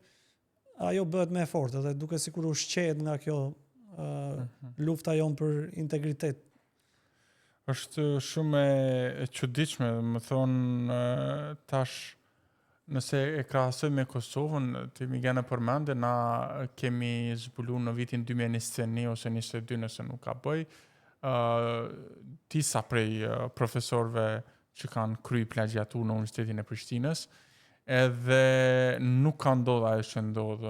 S1: ajo bëhet më e fortë dhe duke sikur u shqehet nga kjo lufta jon për integritet.
S2: Është shumë e çuditshme, më thonë tash nëse e krahasoj me Kosovën, ti më gjenë përmendje, na kemi zbuluar në vitin 2021 ose 2022 nëse nuk ka bëj, disa prej profesorëve që kanë kry plagjatur në Universitetin e Prishtinës, edhe nuk ka ndodhur ajo që ndodh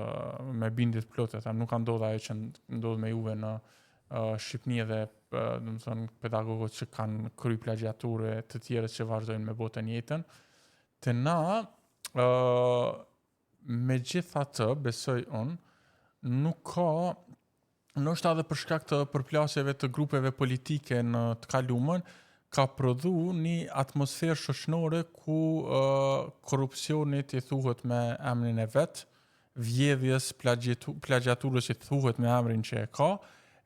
S2: me bindje të plotë, nuk ka ndodhur ajo që ndodh me juve në Shqipëni dhe domethënë pedagogët që kanë kry plagjature të tjerë që vazhdojnë me botën jetën. Te na megjithatë, besoj unë, nuk ka, ndoshta edhe për shkak të përplasjeve të grupeve politike në të kaluamën, ka prodhu një atmosferë shoqërore ku korrupsionit i thuhet me emrin e vet, vjedhjes, plagjaturës i thuhet me emrin që e ka,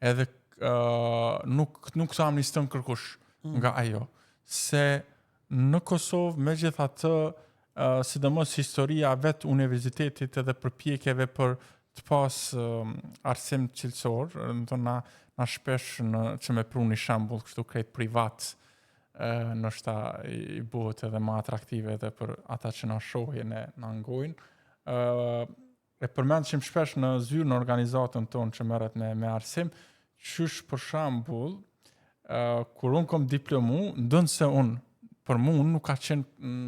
S2: edhe nuk sa amnistën kërkush nga ajo. Se në Kosovë, megjithatë, sidomos historia vet universitetit edhe përpjekjeve për të pas arsim cilësor, na shpesh që me pru një shembull kështu krejt privat, ndoshta i bëhet edhe më atraktive edhe për ata që na shohin e na ngojnë. E përmendim shpesh në zyrë në organizatën tonë që merret me arsim, qysh për shembull, kur unë kom diplomu, ndonë se unë, për mu nuk ka qenë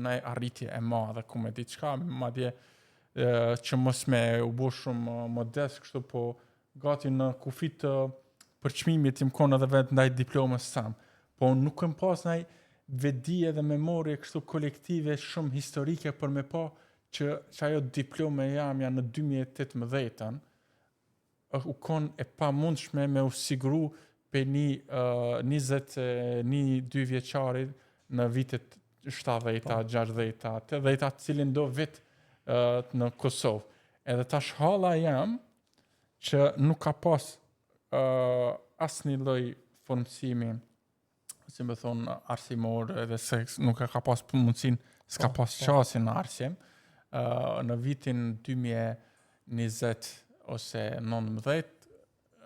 S2: në arritje e madhe, ku me diçka, madje që mos me u bo shumë modest, kështu po gati në kufit të përçmimit im konë edhe vetë ndaj diplomës sam. Po nuk kem pas ndaj vedije dhe memorie kështu kolektive shumë historike për me pa që ajo diplome jamja në 2018 u konë e pa mundshme me u siguru për një 22 vjeçarit në vitet 70-ta, 60-ta, 80-ta, cilin do vit në Kosovë. Edhe tash hala jam që nuk ka pas asnjë lloj formësimi, si më thonë, arsimor, edhe se nuk ka pas mundësin, s'ka pas qasin në arsim. Në vitin 2020 ose 19,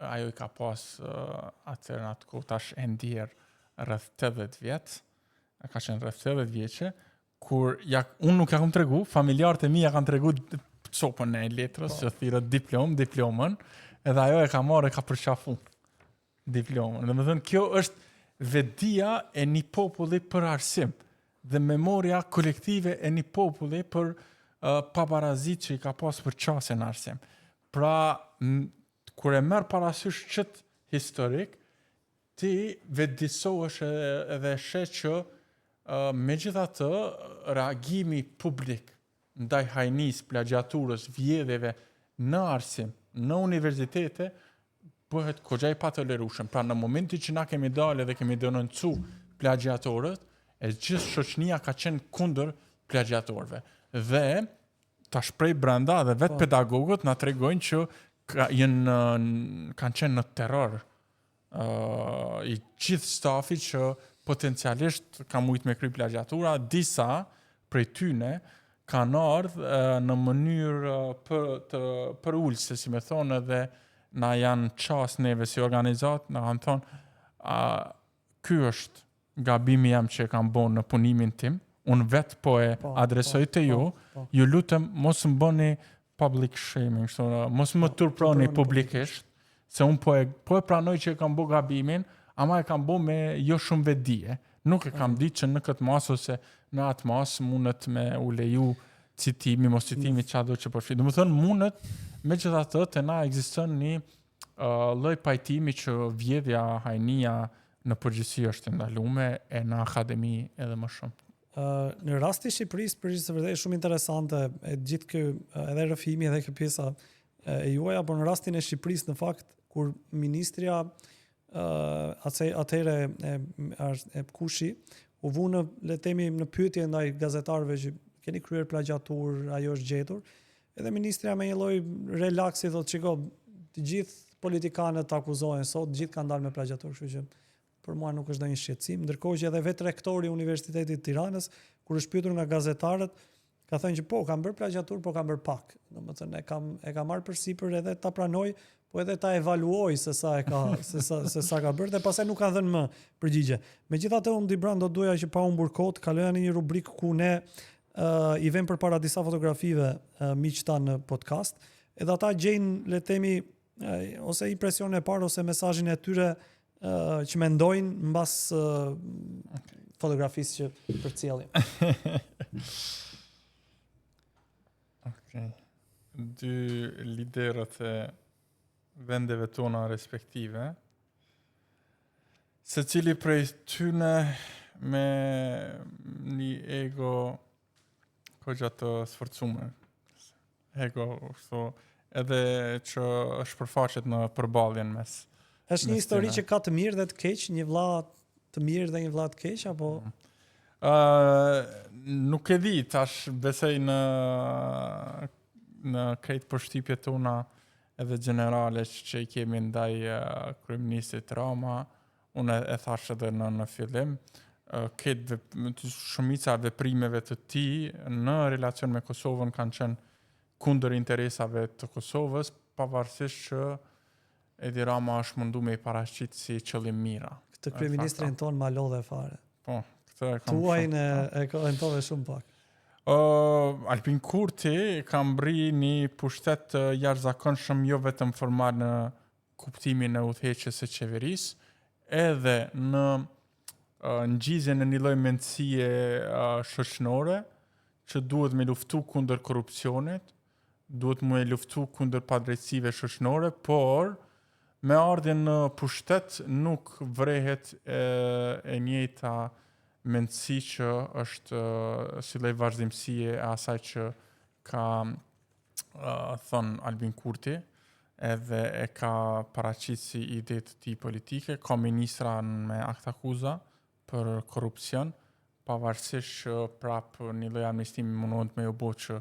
S2: ajo i ka pas atër në atë kohë tash e ndjerë rreth 80 vjetë, ka qenë rreth 80 vjeçe, kur unë nuk ja kam tregu, familjarët e mi ja kanë tregu copën e letrës, që thirrët diplomën, edhe ajo e ka marrë e ka përqafu diplomën. Dhe më thënë, kjo është vedia e një populli për arsim, dhe memoria kolektive e një populli për pabarazit që i ka pas për qasin arsim. Pra, kur e merr parasysh qët historik, ti vedisohesh edhe sheh që megjithatë reagimi publik ndaj hajnis, plagjaturës, vjedhjeve në arsim, në universitete bëhet kogja i patolerueshëm. Pra në momentin që na kemi dalë dhe kemi denoncu plagjatorët, e gjithë shoqënia ka qenë kundër plagjatorëve. Dhe tash prej brenda dhe vetë pedagogët na tregojnë që kanë qenë në terror i gjithë stafi që potencialisht ka mujt me kry plagjatura, disa prej tyne kanë ardhë në mënyrë për ullëse, si me thonë, edhe na janë qas neve si organizat, na kanë thonë, ky është gabimi jam që e kam bon në punimin tim, unë vetë po e adresoj të ju, ju lutem mos më bëni public shaming, mos më turproni publikisht, se unë po e pranoj që e kam bo gabimin, ama e kam bo me jo shumë vedije. Nuk e kam ditë që në këtë masë ose në atë masë mundet me u leju citimi, mos citimi qa do që përfri. Dhe më thënë mundet, me që dhe të të na egziston një lloj pajtimi që vjedhja, hajnia në përgjithësi është ndalume e në akademi edhe më shumë.
S1: Në rasti Shqipërisë, përgjithësisht vërtet shumë interesante e gjithë kjo edhe rrëfimi edhe kjo pjesa e juaja, por në rastin e Shqipërisë në fakt kur ministria atëhere e Kushi u vu në le të themi në pyetje ndaj gazetarëve që keni kryer plagjatur, ajo është gjetur, edhe ministria me një lloj relaksi thotë çiko, të gjithë politikanët akuzohen sot, të gjithë kanë dalë me plagjatur, kështu që për mua nuk është ndonjë shqetësim, ndërkohë që edhe vetë rektori i Universitetit të Tiranës kur është pyetur nga gazetarët ka thënë që po, kam bërë plagjatur, po kam bërë pak. Domethënë e kam marrë përsipër edhe ta pranoj, po edhe ta evaluoj se sa e ka se sa ka bërë dhe pastaj nuk ka dhënë më përgjigje. Megjithatë unë Dibran do doja që pa humbur kohë kaloja në një rubrikë ku ne i vëmë përpara disa fotografive miq tan në podcast, edhe ata gjejnë le të themi ose impresionin e parë ose mesazhin e tyre që mendojnë mbas fotografisë që përcjellim.
S2: Okej. Dy liderët e vendeve tona respektive, secili prej tyne me një ego kogja të sforcuar. Ego, edhe që është përfaqet në përballjen mes.
S1: Është një histori që ka të mirë dhe të keq, një vlla të mirë dhe një vlla të keq apo
S2: nuk e di, tash besoj në krejt përshtypjet tona edhe generale që i kemi ndaj kryeministit Rama, unë e thash edhe në fillim, shumica veprimeve të tij në relacion me Kosovën kanë qenë kundër interesave të Kosovës, pavarësisht që Edi Rama është mundu me i paraqit si qëllim mira.
S1: Këtë kryeministrin ton ma lodhe fare.
S2: Po, këtë e kam
S1: Tuajnë e komentove shumë pak.
S2: Albin Kurti ka mbri një pushtet të jashtëzakonshëm jo vetëm formal në kuptimin e udhëheqjes së qeverisë, edhe në ngjizjen e një lloj mendësie shoqërore që duhet me luftu kundër korrupsionit, duhet me luftu kundër padrejtësive shoqërore, por me ardhjen në pushtet nuk vrehet e njëjta mendësi që është si lloj vazhdimësie e asaj që ka thon Albin Kurti, edhe e ka paraqit si ide të tij politike, ka ministra me akt akuza për korrupsion, pavarësisht që prap një lloj amnistimi mundohet me u bë që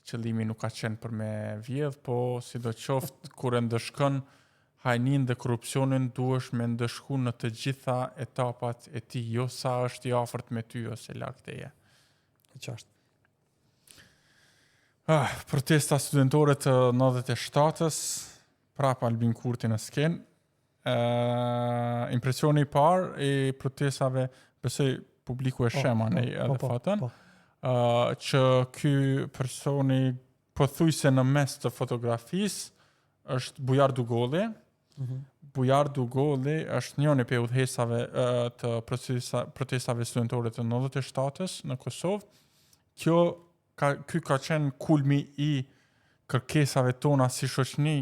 S2: qëllimi nuk ka qenë për me vjedh, po sidoqoftë kur e ndëshkon hajnin dhe korrupsionin duhesh me ndëshku në të gjitha etapat e tij, jo sa është i afërt me ty ose larg teje.
S1: E qartë.
S2: Protesta studentore të 97-s, prap Albin Kurti në skenë. Impresioni i parë i protestave, besoj publiku e shema ne edhe fatën, që ky personi pothuajse në mes të fotografisë është Bujar Dugolli. Bujar Dugolli është njëri prej udhëheqësave të protestave studentore të 97-s në Kosovë. Ky ka qenë kulmi i kërkesave tona si shoqëni,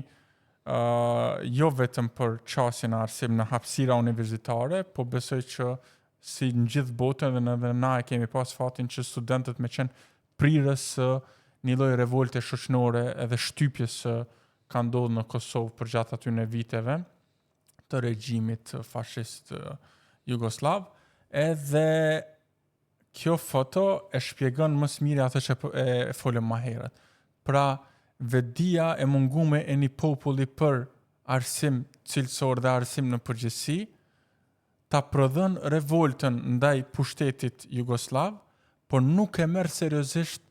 S2: jo vetëm për qasjen e arsim në hapësira universitare, po besoj që si në gjithë botën dhe edhe na e kemi pas fatin që studentët me qenë prirës një lloj revolte shoqërore edhe shtypjes ka ndodhur në Kosovë për gjatë atyre viteve të regjimit fashist jugoslav, edhe kjo foto e shpjegon më së miri atë që e folëm më herët. Pra, vetdia e mungume e një populli për arsim cilësor dhe arsim në përgjithësi, ta prodhon revoltën ndaj pushtetit jugoslav, por nuk e merr seriozisht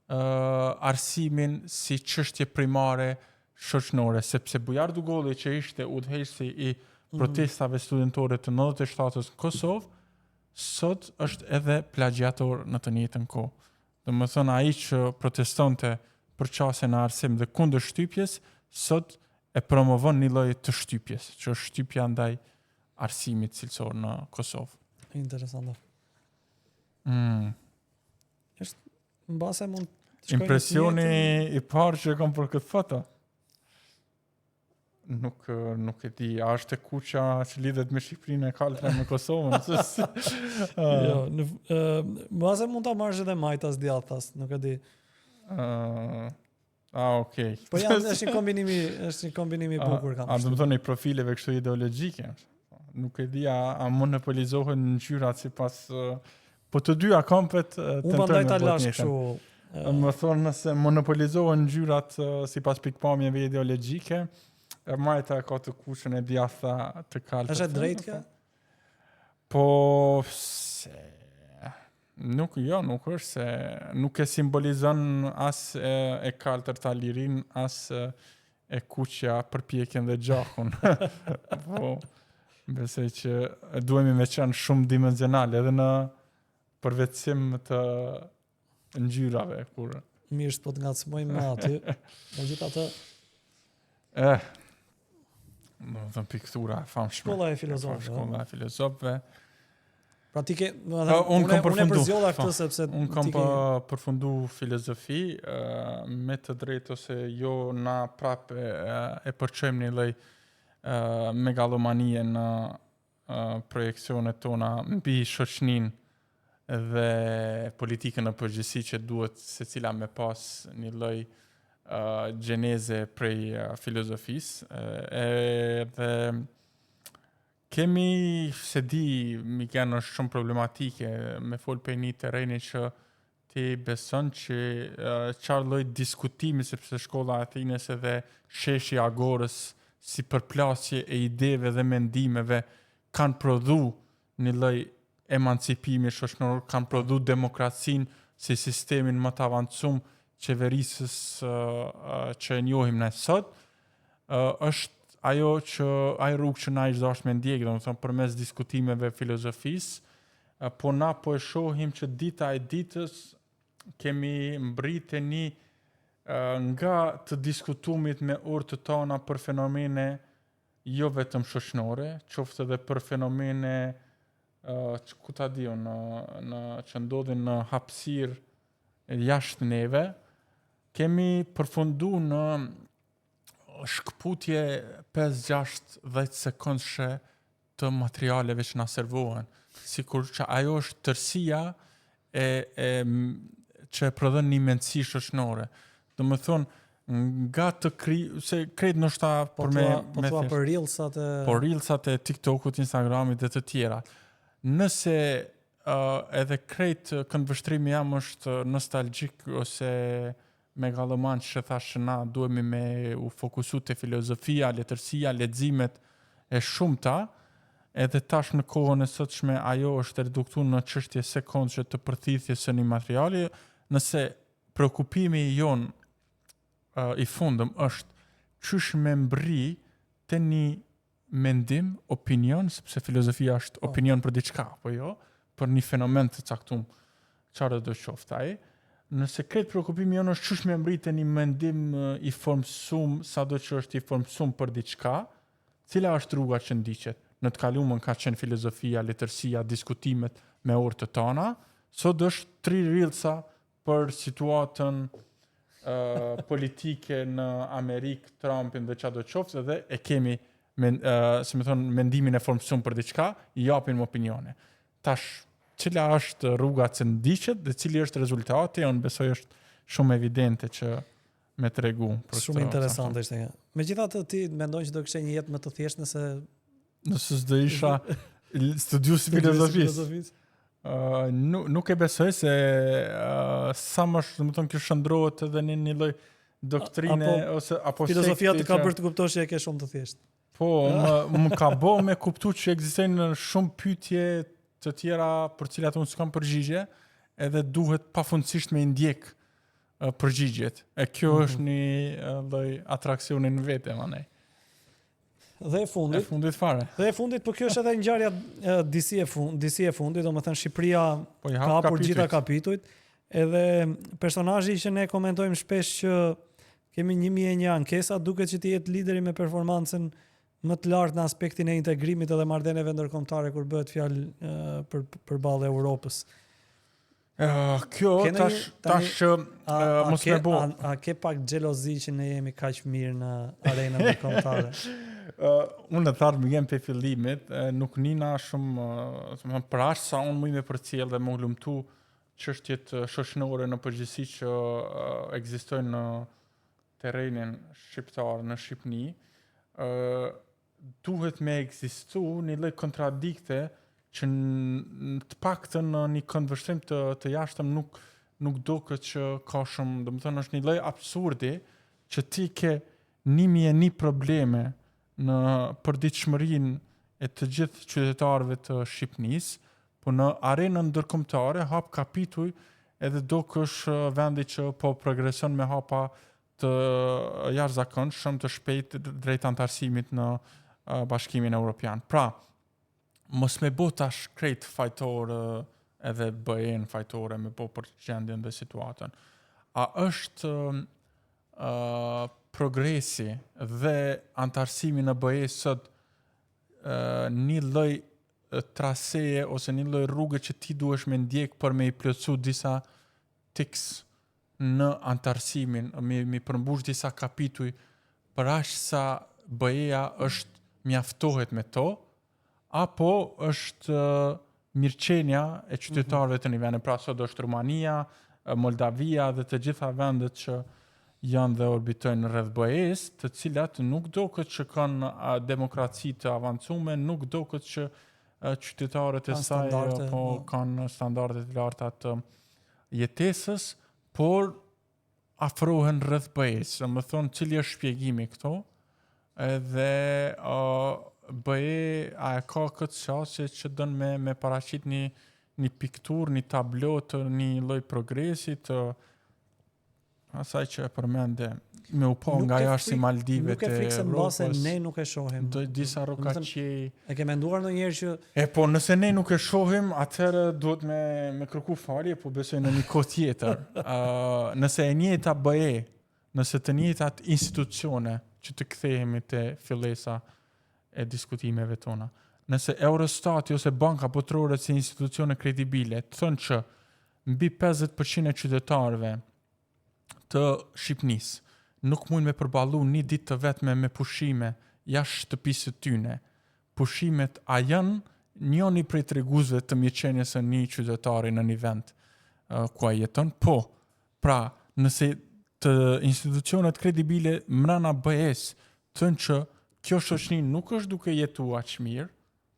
S2: arsimin si çështje primare shoqërore, sepse Bujar Dugolli që ishte udhëheqësi i protestave studentore të 97-s në Kosovë, sot është edhe plagjator në të njëjtën kohë. Domethënë ai që protestonte për qasjen e arsim dhe kundër shtypjes, sot e promovon një lloj të shtypjes, që është shtypja ndaj arsimit cilësor në Kosovë.
S1: Interesante. Është mbase mund të
S2: impresioni i parë që kam për këtë foto. Nuk e di, a është e kuqa që lidhet me Shqipërinë e kaltër në Kosovën?
S1: Jo, mbase mund ta marrësh edhe majtas djathtas, nuk e di.
S2: Okay.
S1: Po është një kombinim i bukur kam.
S2: A do të thonë profileve kështu ideologjike? Nuk e di, a monopolizohen ngjyrat sipas po të dyja kampet tentojnë
S1: ta lash kështu.
S2: Më thonë nëse monopolizohen ngjyrat sipas pikpamjeve ideologjike, majta ka të kushën e djatha të kaltër.
S1: Është drejt kjo?
S2: Po Nuk është se nuk e simbolizon as e kaltërta lirin, as e kuqja përpjekjen dhe gjakun. Po, besoj që duhemi me qenë shumë dimensionale edhe në përvetësim të ngjyrave kur
S1: Mirë s'po të ngacmojmë me aty. Megjithatë,
S2: do të thënë piktura e famshme.
S1: shkolla e filozofëve.
S2: Shkolla e filozofëve.
S1: Pra ti ke,
S2: unë
S1: unë e përzjolla këtë sepse
S2: unë kam përfundu filozofi me të drejtë ose jo na prap e përçojmë një lloj megalomanie në projekcionet tona mbi shoqëninë dhe politikën në përgjithësi që duhet secila me pas një lloj gjeneze prej filozofisë edhe kemi, se di, Miken është shumë problematike me fol për një terreni që ti beson që çfarë lloj diskutimi, sepse shkolla e Athinës edhe sheshi Agorës si përplasje e ideve dhe mendimeve kanë prodhu një lloj emancipimi shoqëror, kanë prodhu demokracinë si sistemin më të avancuar qeverisës që e njohim ne sot, është ajo rrugë që na i dashur me ndjek, domethënë përmes diskutimeve filozofisë, po na po e shohim që dita e ditës kemi mbritje një nga të diskutumit me orë të tona për fenomene jo vetëm shoqërore, qoftë edhe për fenomene ku ta diun që ndodhin në hapësirë jashtë neve, kemi përfundu në shkputje 5-6-10 sekondëshe të materialeve që na servohen, sikur që ajo është tërësia që e prodhon një mendësi shoqërore. Domethënë nga të se krejt ndoshta për me
S1: për reelsat e
S2: reelsat e TikTokut, Instagramit dhe të tjera. Nëse edhe krejt këndvështrimi jam është nostalgjik ose megaloman që thashë na duhemi me u fokusu te filozofia, letërsia, leximet e shumta, edhe tash në kohën e sotshme ajo është reduktuar në çështje sekondëshe të përthithjes së një materiali, nëse preokupimi jon i fundëm është çysh me mbri te një mendim, opinion, sepse filozofia është opinion për diçka, apo jo, për një fenomen të caktuar, çfarë do qoftë ai. Nëse kretë preokupimi jonë është çysh me mbrit një mendim i formsum, sado që është i formsum për diçka, cila është rruga që ndiqet. Në të kaluamën ka qenë filozofia, letërsia, diskutimet me orë të tona, sot është 3 reelsa për situatën politike në Amerikë, Trumpin dhe çado qoftë, dhe e kemi mendimin e formsum për diçka, i japim opinione. Tash cila është rruga që ndiqet dhe cili është rezultati, unë besoj është shumë evidente që me tregu.
S1: Shumë interesante ishte. Megjithatë ti mendon që do kishe një jetë më të thjeshtë
S2: nëse s'do isha studius filozofisë. Nuk e besoj se sa më shumë kjo shndrohet edhe në një lloj doktrine apo
S1: filozofia të ka bërë të kuptosh që e ke shumë të thjeshtë.
S2: Po, më ka bë me kuptu që ekzistojnë shumë pyetje të tjera për cilat unë s'kam përgjigje, edhe duhet pafundësisht me ndjek përgjigjet. E kjo është një lloj atraksioni në vete, manej.
S1: Dhe e fundit
S2: fare.
S1: Dhe e fundit, por kjo është edhe ngjarja disi e fundit, domethënë Shqipëria ka hapur gjitha kapitujt, edhe personazhi që ne komentojmë shpesh që kemi 1001 ankesa, duket që ti jetë lideri me performancën më të lartë në aspektin e integrimit edhe marrëdhënieve ndërkombëtare kur bëhet fjalë përballë Europës.
S2: Kjo tash mos më bë.
S1: A ke pak xhelozi që ne jemi kaq mirë në arenën ndërkombëtare?
S2: Unë tharë më jem pe fillimit, nuk nina shumë, për aq sa unë më me përcjell dhe më lumtu çështjet shoqërore në përgjithësi që ekzistojnë në terrenin shqiptar në Shqipëni, duhet me ekzistu një lloj kontradikte që të paktën në një këndvështrim të jashtëm nuk duket që ka shumë, domethënë është një lloj absurdi që ti ke 1001 probleme në përditshmërinë e të gjithë qytetarëve të Shqipënisë, po në arenën ndërkombëtare hap kapituj edhe do kësh vendi që po progreson me hapa të jashtëzakonshëm të shpejt drejt antarësimit në Bashkimin Evropian. Pra, mos me bo tash krejt fajtor edhe BE-n fajtore me bo për gjendjen dhe situatën. A është progresi dhe antarësimi në BE sot një lloj traseje ose një lloj rrugë që ti duhesh me ndjek për me i plotësu disa tiks në antarësimin, mi përmbush disa kapituj për aq sa BE-ja është mjaftohet me to, apo është mirëqenia e qytetarëve të një vende. Pra sot është Rumania, Moldavia dhe të gjitha vendet që janë dhe orbitojnë rreth BE-s, të cilat nuk do këtë që kanë demokraci të avancume, nuk do këtë që qytetarët e saj kanë standarde të larta të jetesës, por afrohen rreth BE-s. Më thonë, cili është shpjegimi këto, edhe BE a e ka këtë qasje që dënë me paraqit një piktur, një tablo të një lloj progresi të asaj që e përmende me u po nga jashtë si Maldivet e Evropës.
S1: Nuk e frikse mbase ne nuk e shohim.
S2: Disa rokaqej.
S1: E ke menduar ndonjëherë që
S2: po nëse ne nuk e shohim, atëherë duhet me kërku falje, po besoj në një kohë tjetër. Nëse e njëjta BE, nëse të njëjtat institucione që të kthehemi te fillesa e diskutimeve tona. Nëse Eurostati ose Banka Botërore si institucione kredibile thonë që mbi 50% e qytetarëve të Shqipënisë nuk mund me përballu një ditë të vetme me pushime jashtë shtëpisë së tyre. Pushimet a janë njëri prej treguesve të mirëqenies së një qytetari në një vend ku ai jeton? Po. Pra, nëse të institucionet kredibile mbrana BE-s thonë që kjo shoqëni nuk është duke jetuar aq mirë,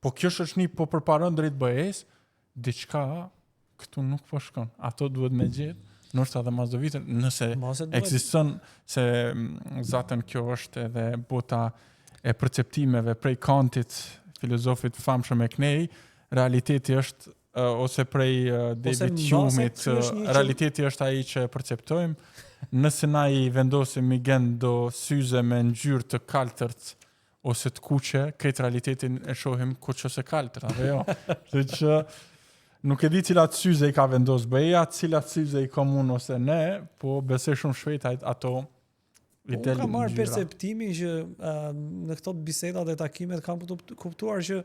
S2: po kjo shoqëni po përparon drejt BE-s, diçka këtu nuk po shkon. Ato duhet me gjetë, nështë edhe mas do vite, nëse ekziston, se zaten kjo është edhe bota e perceptimeve prej Kantit, filozofit famshëm e Knej, realiteti është ose prej David Hume-it, realiteti është ai që perceptojmë. Nëse na i vendosim do syze me ngjyrë të kaltërt ose të kuqe, këtë realitetin e shohim kuq ose kaltër, apo jo? Dhe që nuk e di cilat syze i ka vendos BE-ja, cilat syze i ka unë ose ne, po besoj shumë shpejt ato i delin.
S1: Unë kam marrë perceptimin që në këto bisedat e takimet kam kuptuar që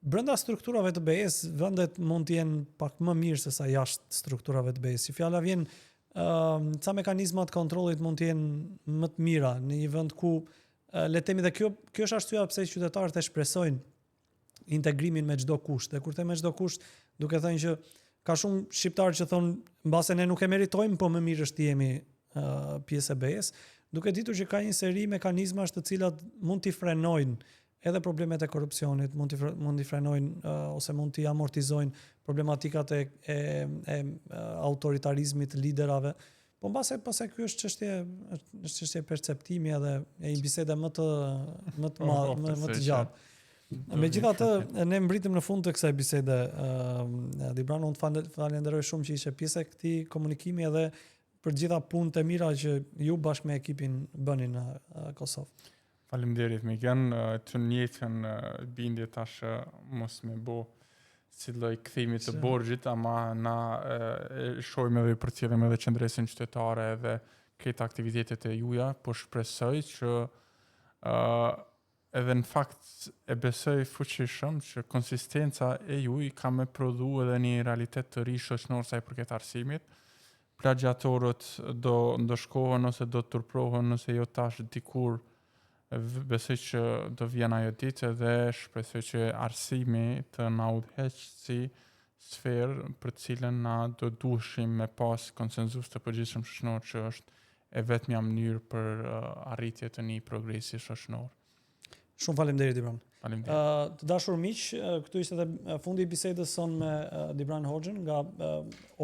S1: brenda strukturave të BE-s vendet mund të jenë pak më mirë se sa jashtë strukturave të BE-s. Si fjala vjen, ca mekanizmat kontrollit mund të jenë më të mira në një vend ku le të themi dhe kjo është arsyeja pse qytetarët e shpresojnë integrimin me çdo kusht. Dhe kur them me çdo kusht, duke thënë që ka shumë shqiptarë që thonë mbase ne nuk e meritojmë, po më mirë është të jemi pjesë e BE-s, duke ditur që ka një seri mekanizmash të cilat mund t'i frenojnë edhe problemet e korrupsionit, mund t'i frenojnë ose mund t'i amortizojnë problematikat e autoritarizmit të liderave. Po mbase ky është çështje perceptimi edhe e një bisede më të gjatë. Megjithatë, ne mbritëm në fund të kësaj bisede. Dibran, unë të falenderoj shumë që ishe pjesë e këtij komunikimi edhe për gjitha punët e mira që ju bashkë me ekipin bëni në Kosovë.
S2: Faleminderit Migen, të njëjtën bindje tash mos me bo si lloj kthimi të borxhit, ama na shohim edhe përcjellim edhe qendresën qytetare edhe këto aktivitetet e juaja, po shpresoj që edhe në fakt e besoj fuqishëm që konsistenca e juaj ka me prodhu edhe një realitet të ri shoqëror sa i përket arsimit. Plagjatorët do ndoshkohen ose do turprohen nëse jo tash dikur. Besoj që do vjen ajo ditë dhe shpresoj që arsimi të na udhëheq si sferë për cilën na do duheshim me pas konsenzus të përgjithshëm shoqëror që është e vetmja mënyrë për arritje të një progresi shoqëror.
S1: Shumë faleminderit Dibran.
S2: Faleminderit.
S1: Të dashur miq, këtu ishte edhe fundi i bisedës son me Dibran Hoxhën nga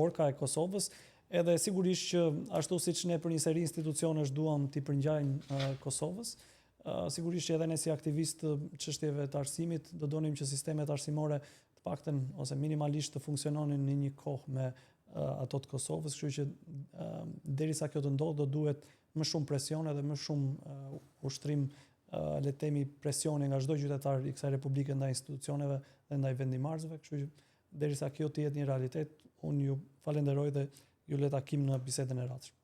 S1: Orka e Kosovës. Edhe sigurisht që ashtu siç ne për një seri institucionesh duam t'i përngjajmë Kosovës, sigurisht që edhe ne si aktivistë të çështjeve të arsimit do donim që sistemet arsimore të të paktën ose minimalisht të funksiononin në një kohë me ato të Kosovës, kështu që derisa kjo të ndodhë do duhet më shumë presione dhe më shumë ushtrim le të themi presione nga çdo qytetar i kësaj republike ndaj institucioneve dhe ndaj vendimarrësve, kështu që derisa kjo të jetë një realitet, unë ju falenderoj dhe ju le takim në bisedën e radhshme.